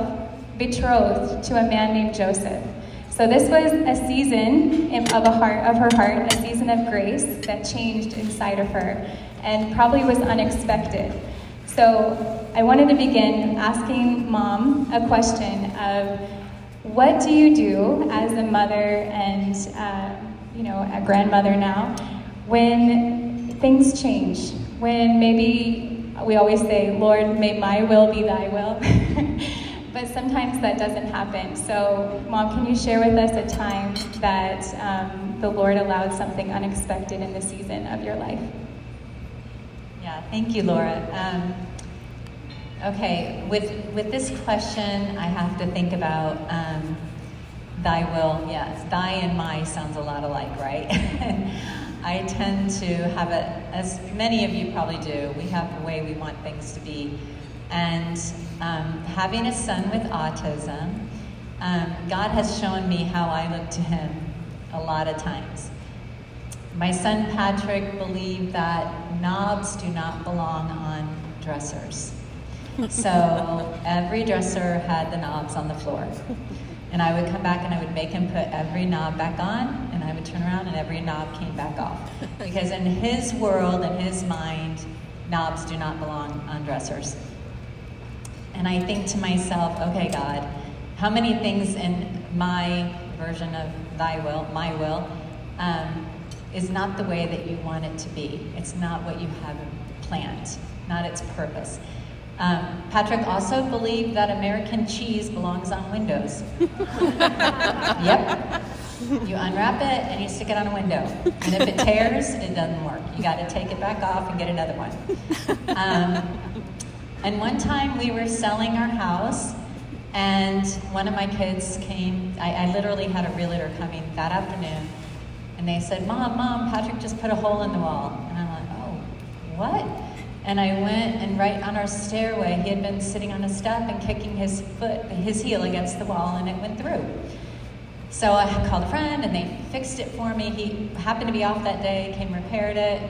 [SPEAKER 1] betrothed to a man named Joseph. So this was a season of her heart, a season of grace that changed inside of her and probably was unexpected. So I wanted to begin asking Mom a question of, what do you do as a mother and a grandmother now when things change? When maybe we always say, "Lord, may my will be thy will." But sometimes that doesn't happen. So, Mom, can you share with us a time that the Lord allowed something unexpected in the season of your life?
[SPEAKER 4] Yeah, thank you, Laura. Okay, with this question, I have to think about thy will. Yes, thy and my sounds a lot alike, right? I tend to have it, as many of you probably do, we have the way we want things to be. And having a son with autism, God has shown me how I look to him a lot of times. My son Patrick believed that knobs do not belong on dressers. So every dresser had the knobs on the floor. And I would come back and I would make him put every knob back on, and I would turn around and every knob came back off. Because in his world, in his mind, knobs do not belong on dressers. And I think to myself, okay, God, how many things in my version of thy will, my will, is not the way that you want it to be. It's not what you have planned, not its purpose. Patrick also believed that American cheese belongs on windows. Yep. You unwrap it and you stick it on a window. And if it tears, it doesn't work. You got to take it back off and get another one. And one time we were selling our house, and one of my kids came. I literally had a realtor coming that afternoon, and they said, Mom, Patrick just put a hole in the wall. And I'm like, oh, what? And I went, and right on our stairway, he had been sitting on a step and kicking his heel against the wall, and it went through. So I called a friend, and they fixed it for me. He happened to be off that day, came repaired it.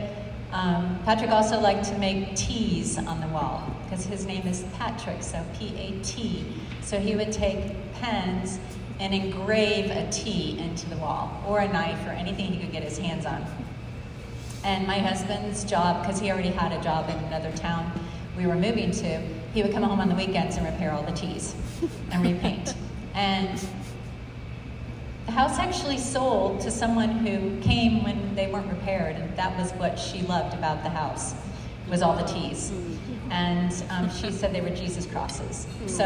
[SPEAKER 4] Patrick also liked to make T's on the wall, because his name is Patrick, so P-A-T. So he would take pens and engrave a T into the wall, or a knife, or anything he could get his hands on. And my husband's job, because he already had a job in another town we were moving to, he would come home on the weekends and repair all the T's and repaint. And the house actually sold to someone who came when they weren't repaired, and that was what she loved about the house, was all the T's. And she said they were Jesus crosses. So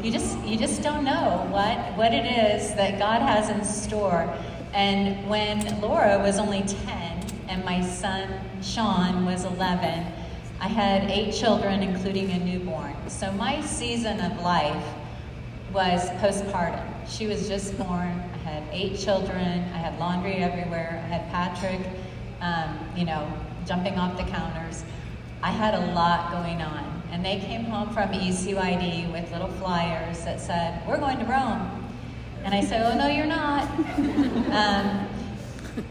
[SPEAKER 4] you just don't know what it is that God has in store. And when Laura was only 10 and my son Sean was 11, I had 8 children, including a newborn. So my season of life was postpartum. She was just born. I had 8 children. I had laundry everywhere. I had Patrick, jumping off the counters. I had a lot going on. And they came home from ECYD with little flyers that said, "We're going to Rome." And I said, "Oh, no, you're not."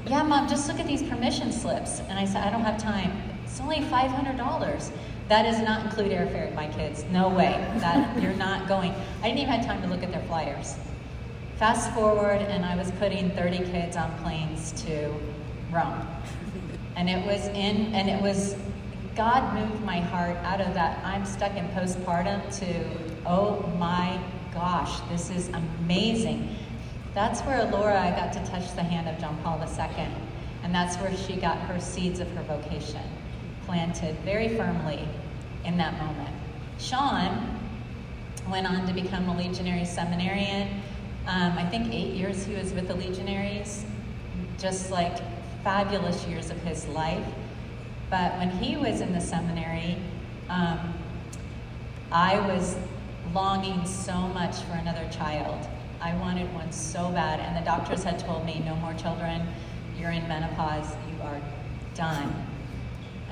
[SPEAKER 4] "Yeah, Mom, just look at these permission slips." And I said, "I don't have time." "It's only $500. That does not include airfare, my kids. No way. That you're not going. I didn't even have time to look at their flyers. Fast forward, and I was putting 30 kids on planes to Rome. And it was God moved my heart out of that I'm stuck in postpartum to, oh my gosh, this is amazing. That's where Laura, I got to touch the hand of John Paul II. And that's where she got her seeds of her vocation planted very firmly in that moment. Sean went on to become a legionary seminarian. I think 8 years he was with the legionaries, just like fabulous years of his life. But when he was in the seminary, I was longing so much for another child. I wanted one so bad, and the doctors had told me, "No more children, you're in menopause, you are done."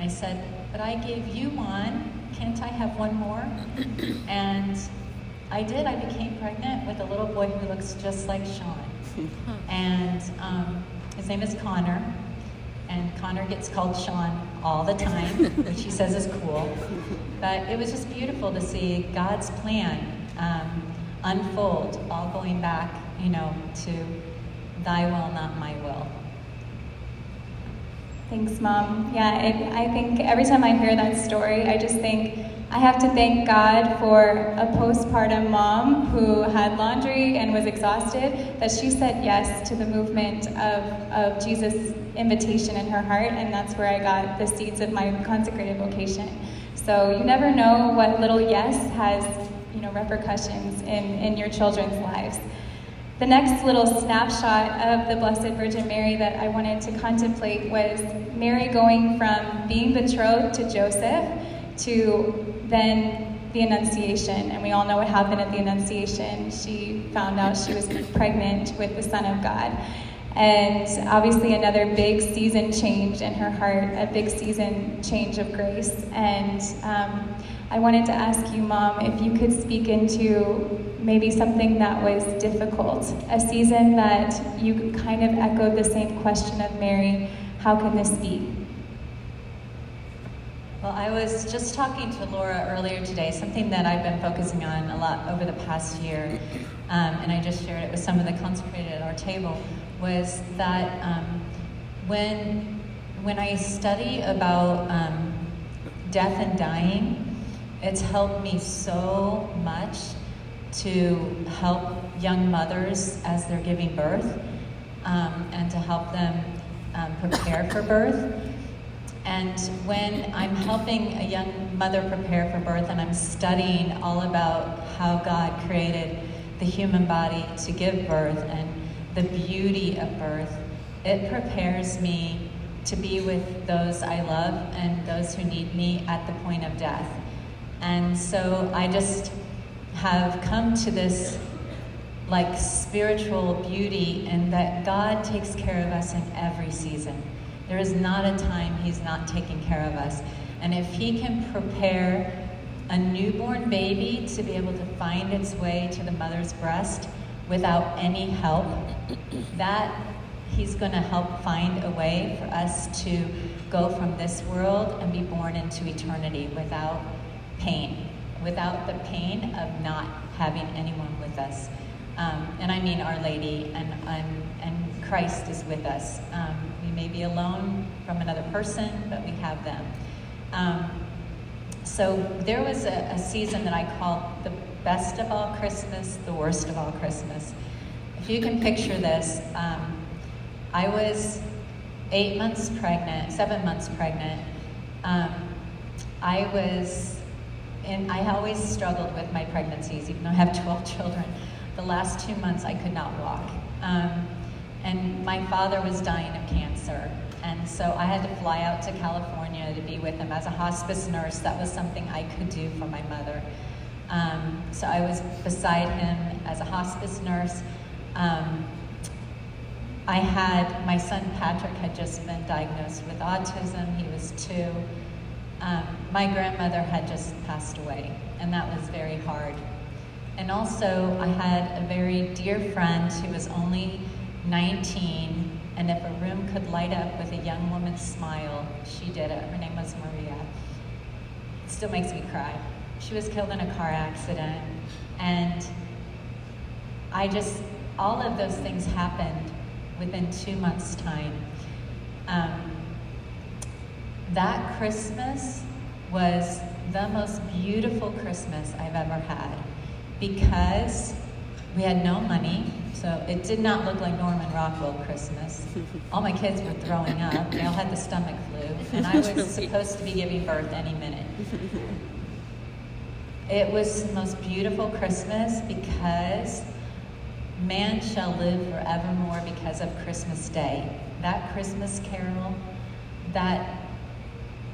[SPEAKER 4] I said, "But I gave you one, can't I have one more?" And I did. I became pregnant with a little boy who looks just like Sean. And his name is Connor. And Connor gets called Sean all the time, which he says is cool. But it was just beautiful to see God's plan unfold, all going back, to thy will, not my will.
[SPEAKER 1] Thanks, Mom. Yeah, I think every time I hear that story, I just think I have to thank God for a postpartum mom who had laundry and was exhausted, that she said yes to the movement of Jesus' invitation in her heart, and that's where I got the seeds of my consecrated vocation. So you never know what little yes has, repercussions in your children's lives. The next little snapshot of the Blessed Virgin Mary that I wanted to contemplate was Mary going from being betrothed to Joseph to then the Annunciation. And we all know what happened at the Annunciation. She found out she was pregnant with the Son of God. And obviously another big season change in her heart, a big season change of grace. And I wanted to ask you, Mom, if you could speak into maybe something that was difficult, a season that you kind of echoed the same question of Mary, how can this be?
[SPEAKER 4] Well, I was just talking to Laura earlier today, something that I've been focusing on a lot over the past year, and I just shared it with some of the consecrated at our table, was that when I study about death and dying, it's helped me so much to help young mothers as they're giving birth, and to help them prepare for birth. And when I'm helping a young mother prepare for birth and I'm studying all about how God created the human body to give birth and the beauty of birth, it prepares me to be with those I love and those who need me at the point of death. And so I just have come to this like spiritual beauty in that God takes care of us in every season. There is not a time he's not taking care of us. And if he can prepare a newborn baby to be able to find its way to the mother's breast without any help, that he's going to help find a way for us to go from this world and be born into eternity without pain, without the pain of not having anyone with us. And I mean Our Lady, and Christ is with us. We may be alone from another person, but we have them. So there was a season that I called the best of all Christmas, the worst of all Christmas. If you can picture this, I was 7 months pregnant. I always struggled with my pregnancies, even though I have 12 children. The last 2 months I could not walk. And my father was dying of cancer. And so I had to fly out to California to be with him as a hospice nurse. That was something I could do for my mother. So I was beside him as a hospice nurse. My son Patrick had just been diagnosed with autism. He was 2. My grandmother had just passed away, and that was very hard. And also I had a very dear friend who was only 19, and if a room could light up with a young woman's smile, she did it. Her name was Maria. It still makes me cry. She was killed in a car accident, and all of those things happened within 2 months' time. That Christmas was the most beautiful Christmas I've ever had, because we had no money, so it did not look like Norman Rockwell Christmas. All my kids were throwing up. They all had the stomach flu, and I was supposed to be giving birth any minute. It was the most beautiful Christmas because man shall live forevermore because of Christmas Day. That Christmas carol, that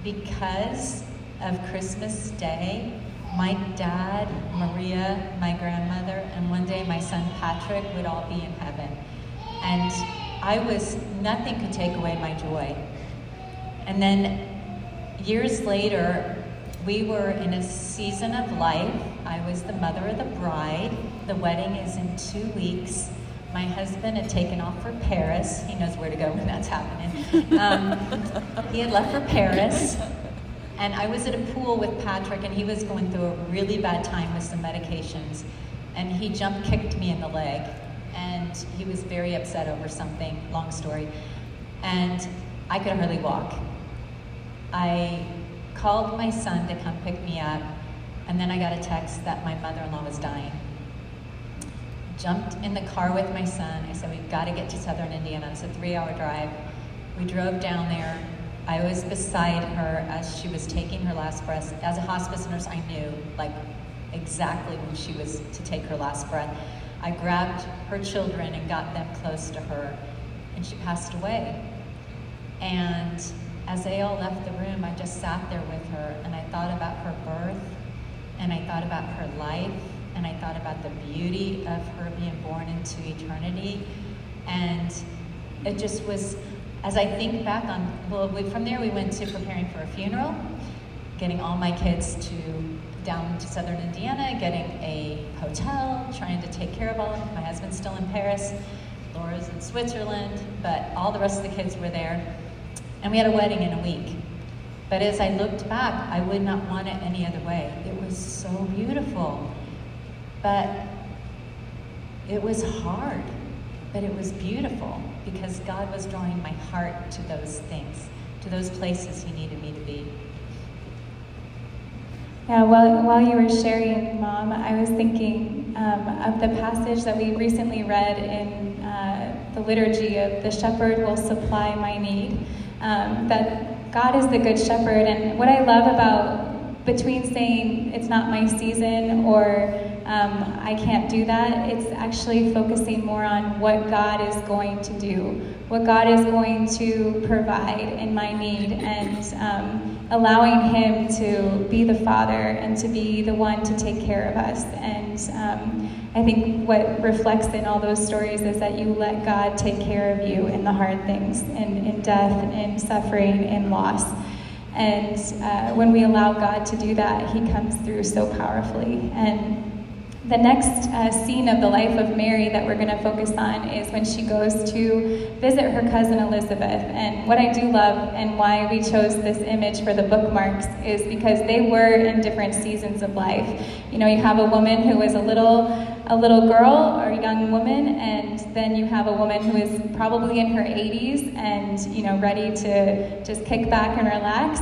[SPEAKER 4] because of Christmas Day, my dad, Maria, my grandmother, and one day my son Patrick would all be in heaven. And nothing could take away my joy. And then years later, we were in a season of life. I was the mother of the bride. The wedding is in 2 weeks. My husband had taken off for Paris. He knows where to go when that's happening. He had left for Paris. And I was at a pool with Patrick, and he was going through a really bad time with some medications. And he kicked me in the leg. And he was very upset over something, long story. And I could hardly walk. I called my son to come pick me up, and then I got a text that my mother-in-law was dying. Jumped in the car with my son. I said, we've got to get to Southern Indiana. It's a 3-hour drive. We drove down there. I was beside her as she was taking her last breath. As a hospice nurse, I knew exactly when she was to take her last breath. I grabbed her children and got them close to her, and she passed away. And as they all left the room, I just sat there with her, and I thought about her birth, and I thought about her life, and I thought about the beauty of her being born into eternity. And it just was, as I think back from there we went to preparing for a funeral, getting all my kids down to Southern Indiana, getting a hotel, trying to take care of all of them. My husband's still in Paris, Laura's in Switzerland, but all the rest of the kids were there. And we had a wedding in a week. But as I looked back, I would not want it any other way. It was so beautiful. But it was hard, but it was beautiful because God was drawing my heart to those things, to those places he needed me to be.
[SPEAKER 1] Yeah, while you were sharing, Mom, I was thinking of the passage that we recently read in the liturgy of the shepherd will supply my need, that God is the good shepherd. And what I love about between saying it's not my season or I can't do that, it's actually focusing more on what God is going to do, what God is going to provide in my need, and allowing Him to be the Father and to be the one to take care of us. And I think what reflects in all those stories is that you let God take care of you in the hard things, in death, in suffering, in loss. And when we allow God to do that, He comes through so powerfully. And the next scene of the life of Mary that we're going to focus on is when she goes to visit her cousin Elizabeth. And what I do love and why we chose this image for the bookmarks is because they were in different seasons of life. You know, you have a woman who is a little girl or a young woman, and then you have a woman who is probably in her 80s and, you know, ready to just kick back and relax.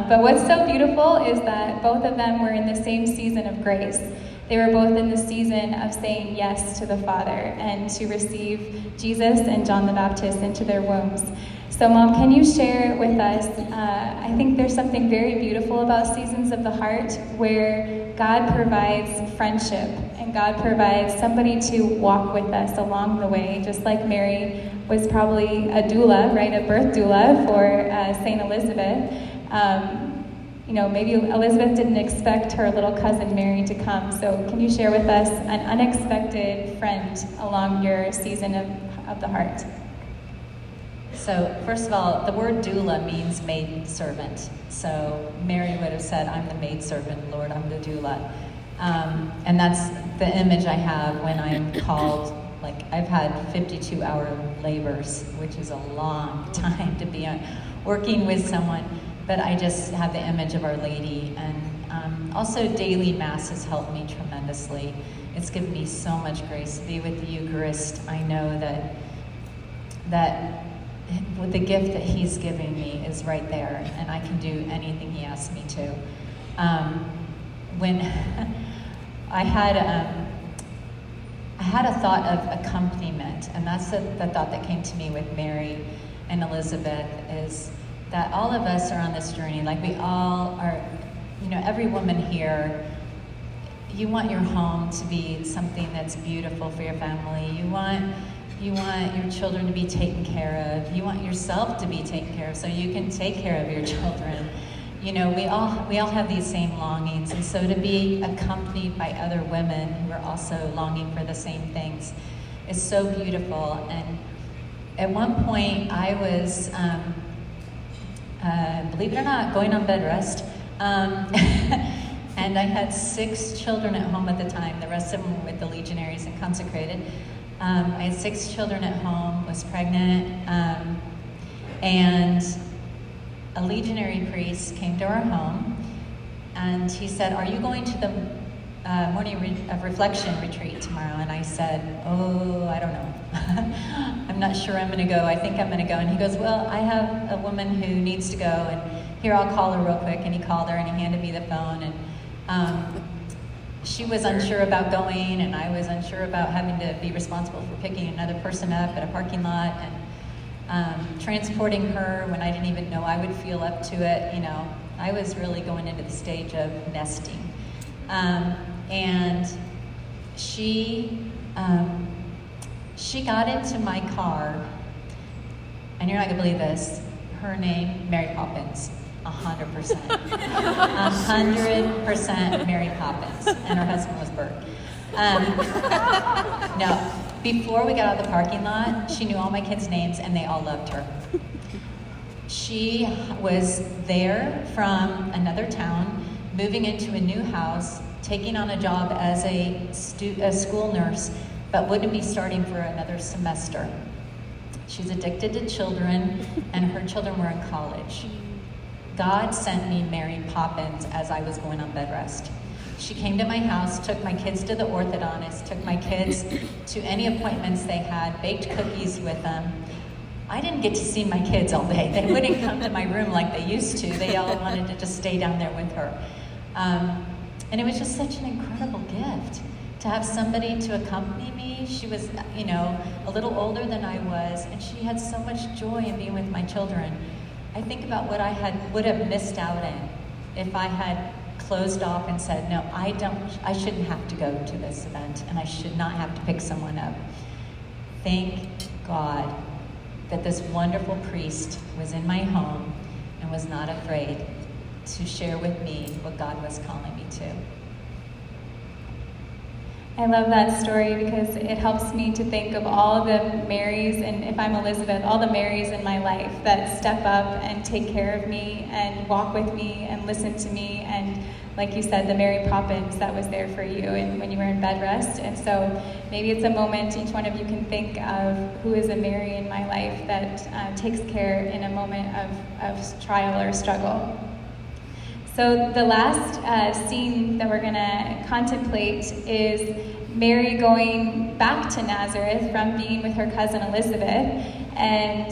[SPEAKER 1] But what's so beautiful is that both of them were in the same season of grace. They were both in the season of saying yes to the Father and to receive Jesus and John the Baptist into their wombs. So, Mom, can you share with us, I think there's something very beautiful about seasons of the heart where God provides friendship and God provides somebody to walk with us along the way, just like Mary was probably a doula, right, a birth doula for St. Elizabeth. You know, maybe Elizabeth didn't expect her little cousin Mary to come. So can you share with us an unexpected friend along your season of the heart?
[SPEAKER 4] So first of all, the word doula means maid servant. So Mary would have said, I'm the maid servant, Lord, I'm the doula. And that's the image I have when I'm called. Like, I've had 52-hour labors, which is a long time to be working with someone. But I just have the image of Our Lady, and also daily Mass has helped me tremendously. It's given me so much grace to be with the Eucharist. I know that the gift that He's giving me is right there, and I can do anything He asks me to. When I had a thought of accompaniment, and that's the thought that came to me with Mary and Elizabeth, is that all of us are on this journey. Like, we all are, you know, every woman here, you want your home to be something that's beautiful for your family. You want your children to be taken care of. You want yourself to be taken care of so you can take care of your children. You know, we all have these same longings, and so to be accompanied by other women who are also longing for the same things is so beautiful. And at one point, I was, believe it or not, going on bed rest. And I had 6 children at home at the time. The rest of them were with the legionaries and consecrated. I had 6 children at home, was pregnant, and a legionary priest came to our home, and he said, are you going to the morning of reflection retreat tomorrow? And I said, oh, I don't know. I'm not sure I'm going to go. I think I'm going to go. And he goes, well, I have a woman who needs to go, and here, I'll call her real quick. And he called her, and he handed me the phone, and she was unsure about going, and I was unsure about having to be responsible for picking another person up at a parking lot and transporting her when I didn't even know I would feel up to it. You know, I was really going into the stage of nesting. And she got into my car, and you're not gonna believe this, her name, Mary Poppins. 100%. 100% Mary Poppins. And her husband was Bert. No, before we got out of the parking lot, she knew all my kids' names and they all loved her. She was there from another town, moving into a new house, taking on a job as a school nurse, but wouldn't be starting for another semester. She's addicted to children, and her children were in college. God sent me Mary Poppins as I was going on bed rest. She came to my house, took my kids to the orthodontist, took my kids to any appointments they had, baked cookies with them. I didn't get to see my kids all day. They wouldn't come to my room like they used to. They all wanted to just stay down there with her. And it was just such an incredible gift to have somebody to accompany me. She was, you know, a little older than I was, and she had so much joy in being with my children. I think about what I would have missed out in if I had closed off and said, no, I shouldn't have to go to this event, and I should not have to pick someone up. Thank God that this wonderful priest was in my home and was not afraid to share with me what God was calling me to.
[SPEAKER 1] I love that story because it helps me to think of all the Marys, and if I'm Elizabeth, all the Marys in my life that step up and take care of me and walk with me and listen to me, and like you said, the Mary Poppins that was there for you and when you were in bed rest. And so maybe it's a moment each one of you can think of who is a Mary in my life that takes care in a moment of trial or struggle. So the last scene that we're going to contemplate is Mary going back to Nazareth from being with her cousin Elizabeth. And,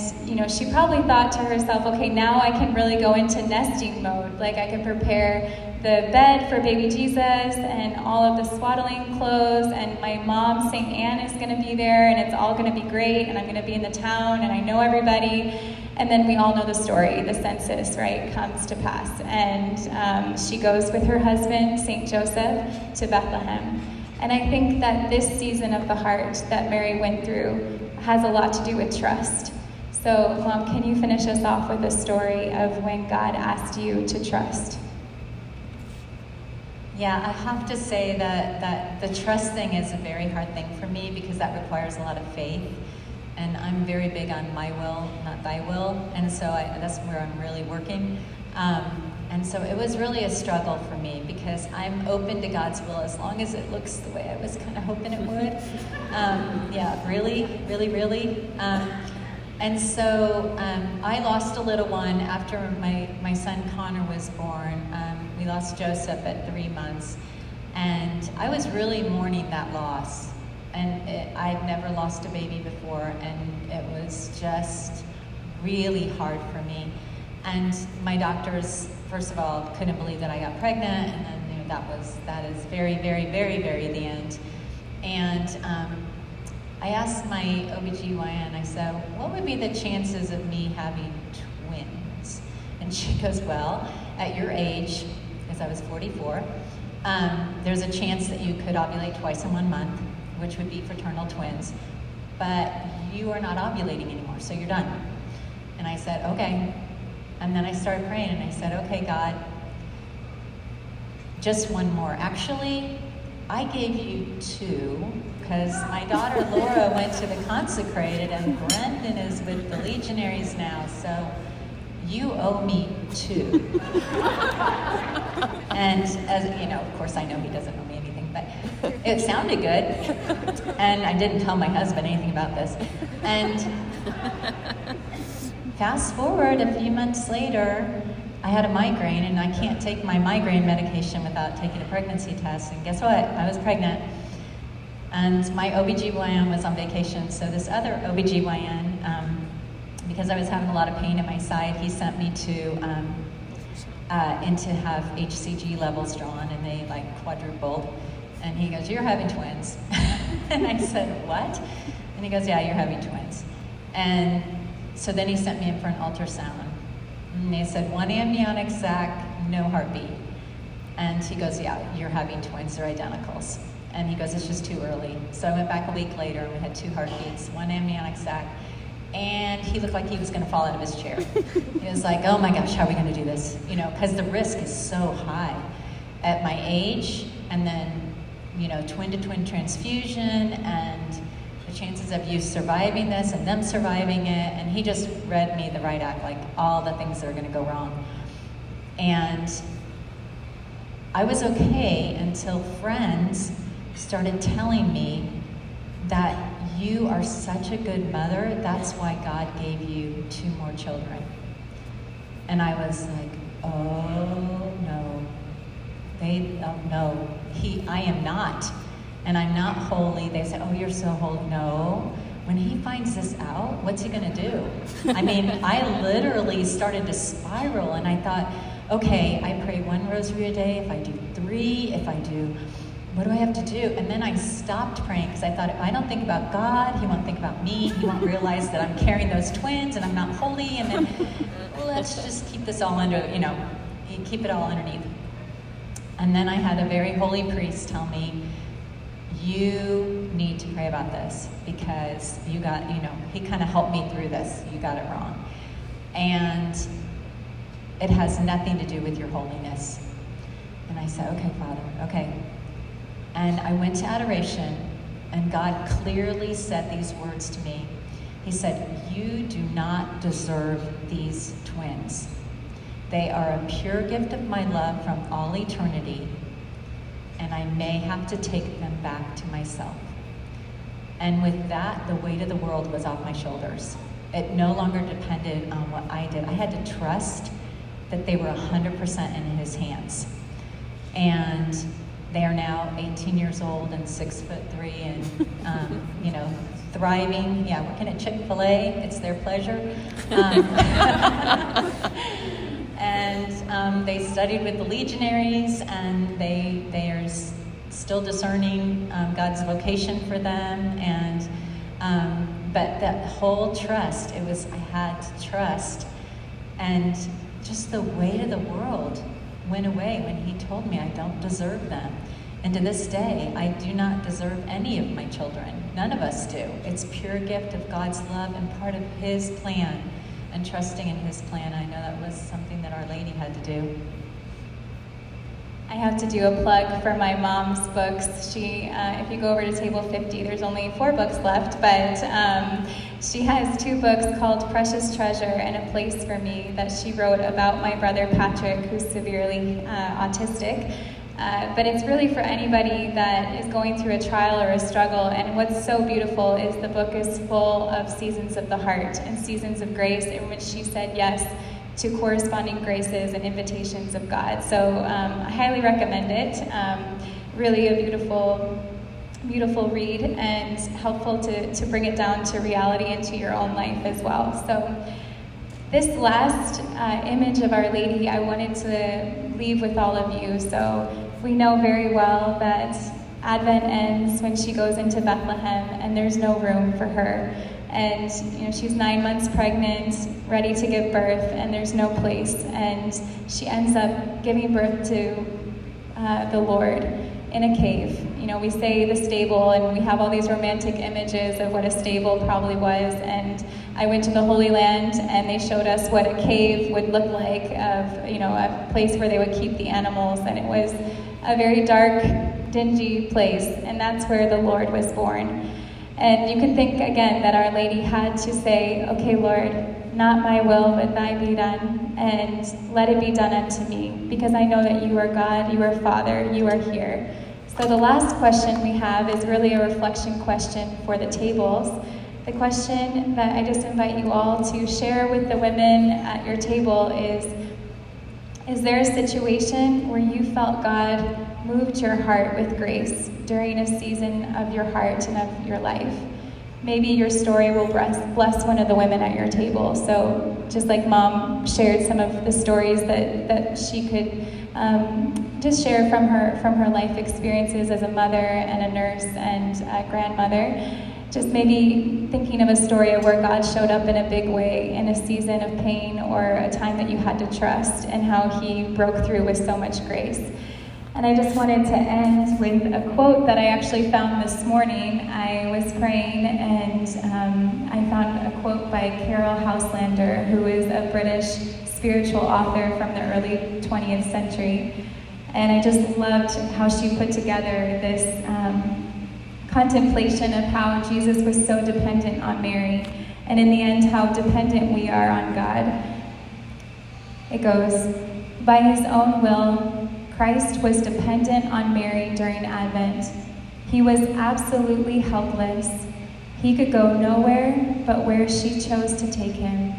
[SPEAKER 1] she probably thought to herself, okay, now I can really go into nesting mode. Like, I can prepare the bed for baby Jesus and all of the swaddling clothes, and my mom, St. Anne, is going to be there, and it's all going to be great, and I'm going to be in the town, and I know everybody. And then we all know the story. The census, right, comes to pass. And she goes with her husband, St. Joseph, to Bethlehem. And I think that this season of the heart that Mary went through has a lot to do with trust. So, Mom, can you finish us off with a story of when God asked you to trust?
[SPEAKER 4] Yeah, I have to say that the trust thing is a very hard thing for me because that requires a lot of faith. And I'm very big on my will, not thy will. And so that's where I'm really working. And so it was really a struggle for me because I'm open to God's will as long as it looks the way I was kind of hoping it would. Yeah, really, really, really. And so I lost a little one after my son Connor was born. We lost Joseph at 3 months. And I was really mourning that loss. And I'd never lost a baby before, and it was just really hard for me. And my doctors, first of all, couldn't believe that I got pregnant, and then that is very, very, very, very the end. And I asked my OBGYN, I said, what would be the chances of me having twins? And she goes, well, at your age, because I was 44, there's a chance that you could ovulate twice in 1 month, which would be fraternal twins, but you are not ovulating anymore, so you're done. And I said, okay. And then I started praying, and I said, okay, God, just one more. Actually, I gave you 2, because my daughter Laura went to the consecrated, and Brendan is with the legionaries now, so you owe me 2. And as you know, of course, I know he doesn't owe me anything, but it sounded good. And I didn't tell my husband anything about this. And fast forward a few months later, I had a migraine, and I can't take my migraine medication without taking a pregnancy test. And guess what? I was pregnant. And my OBGYN was on vacation, so this other OBGYN, because I was having a lot of pain in my side, he sent me to have HCG levels drawn, and they like quadrupled. And he goes, you're having twins. And I said, what? And he goes, yeah, you're having twins. And so then he sent me in for an ultrasound. And they said, 1 amniotic sac, no heartbeat. And he goes, yeah, you're having twins, they're identicals. And he goes, it's just too early. So I went back a week later, and we had 2 heartbeats, 1 amniotic sac. And he looked like he was going to fall out of his chair. He was like, oh my gosh, how are we going to do this? You know, because the risk is so high at my age, and then, you know, twin-to-twin transfusion, and the chances of you surviving this and them surviving it. And he just read me the right act, like all the things that are going to go wrong. And I was okay until friends started telling me that you are such a good mother, that's why God gave you 2 more children. And I was like, oh no, I am not. And I'm not holy. They say, oh, you're so holy. No. When he finds this out, what's he gonna do? I mean, I literally started to spiral, and I thought, okay, I pray 1 rosary a day, if I do 3, if I do, what do I have to do? And then I stopped praying because I thought, if I don't think about God, he won't think about me. He won't realize that I'm carrying those twins and I'm not holy. And then let's just keep this all under, you know, keep it all underneath. And then I had a very holy priest tell me, you need to pray about this because he kind of helped me through this. You got it wrong. And it has nothing to do with your holiness. And I said, okay, Father, okay. And I went to adoration, and God clearly said these words to me. He said, you do not deserve these twins. They are a pure gift of my love from all eternity, and I may have to take them back to myself. And with that, the weight of the world was off my shoulders. It no longer depended on what I did. I had to trust that they were 100% in his hands. And they are now 18 years old and 6'3" and, thriving. Yeah, working at Chick-fil-A. It's their pleasure. And they studied with the legionaries, and they are still discerning God's vocation for them. And but that whole trust, I had to trust, and just the weight of the world went away when he told me I don't deserve them. And to this day, I do not deserve any of my children. None of us do. It's pure gift of God's love and part of his plan. And trusting in his plan, I know that was something that Our Lady had to do.
[SPEAKER 1] I have to do a plug for my mom's books. If you go over to table 50, there's only 4 books left, but she has 2 books called Precious Treasure and A Place for Me that she wrote about my brother Patrick, who's severely autistic. But it's really for anybody that is going through a trial or a struggle. And what's so beautiful is the book is full of seasons of the heart and seasons of grace in which she said yes to corresponding graces and invitations of God. So I highly recommend it. Really a beautiful read, and helpful to bring it down to reality into your own life as well. So this last image of Our Lady, I wanted to leave with all of you. So we know very well that Advent ends when she goes into Bethlehem, and there's no room for her. And she's 9 months pregnant, ready to give birth, and there's no place. And she ends up giving birth to the Lord in a cave. We say the stable, and we have all these romantic images of what a stable probably was. And I went to the Holy Land, and they showed us what a cave would look like, of a place where they would keep the animals. And it was a very dark, dingy place, and that's where the Lord was born. And you can think again that Our Lady had to say, okay, Lord, not my will, but thy be done, and let it be done unto me, because I know that you are God, you are Father, you are here. So the last question we have is really a reflection question for the tables. The question that I just invite you all to share with the women at your table is there a situation where you felt God moved your heart with grace during a season of your heart and of your life? Maybe your story will bless one of the women at your table. So just like Mom shared some of the stories that she could just share from her life experiences as a mother and a nurse and a grandmother. Just maybe thinking of a story of where God showed up in a big way in a season of pain or a time that you had to trust, and how he broke through with so much grace. And I just wanted to end with a quote that I actually found this morning. I was praying, and I found a quote by Carol Houselander, who is a British spiritual author from the early 20th century. And I just loved how she put together this contemplation of how Jesus was so dependent on Mary, and in the end, how dependent we are on God. It goes, by his own will, Christ was dependent on Mary during Advent. He was absolutely helpless. He could go nowhere but where she chose to take him.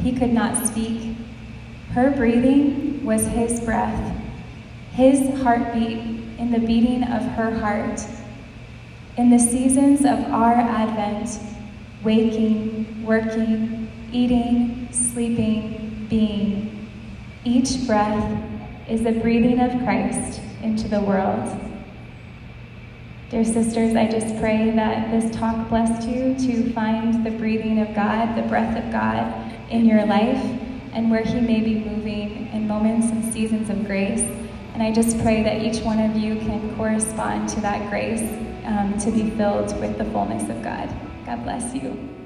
[SPEAKER 1] He could not speak. Her breathing was his breath, his heartbeat in the beating of her heart. In the seasons of our Advent, waking, working, eating, sleeping, being, each breath is the breathing of Christ into the world. Dear sisters, I just pray that this talk blessed you to find the breathing of God, the breath of God in your life, and where he may be moving in moments and seasons of grace.
[SPEAKER 5] And I just pray that each one of you can correspond to that grace to be filled with the fullness of God. God bless you.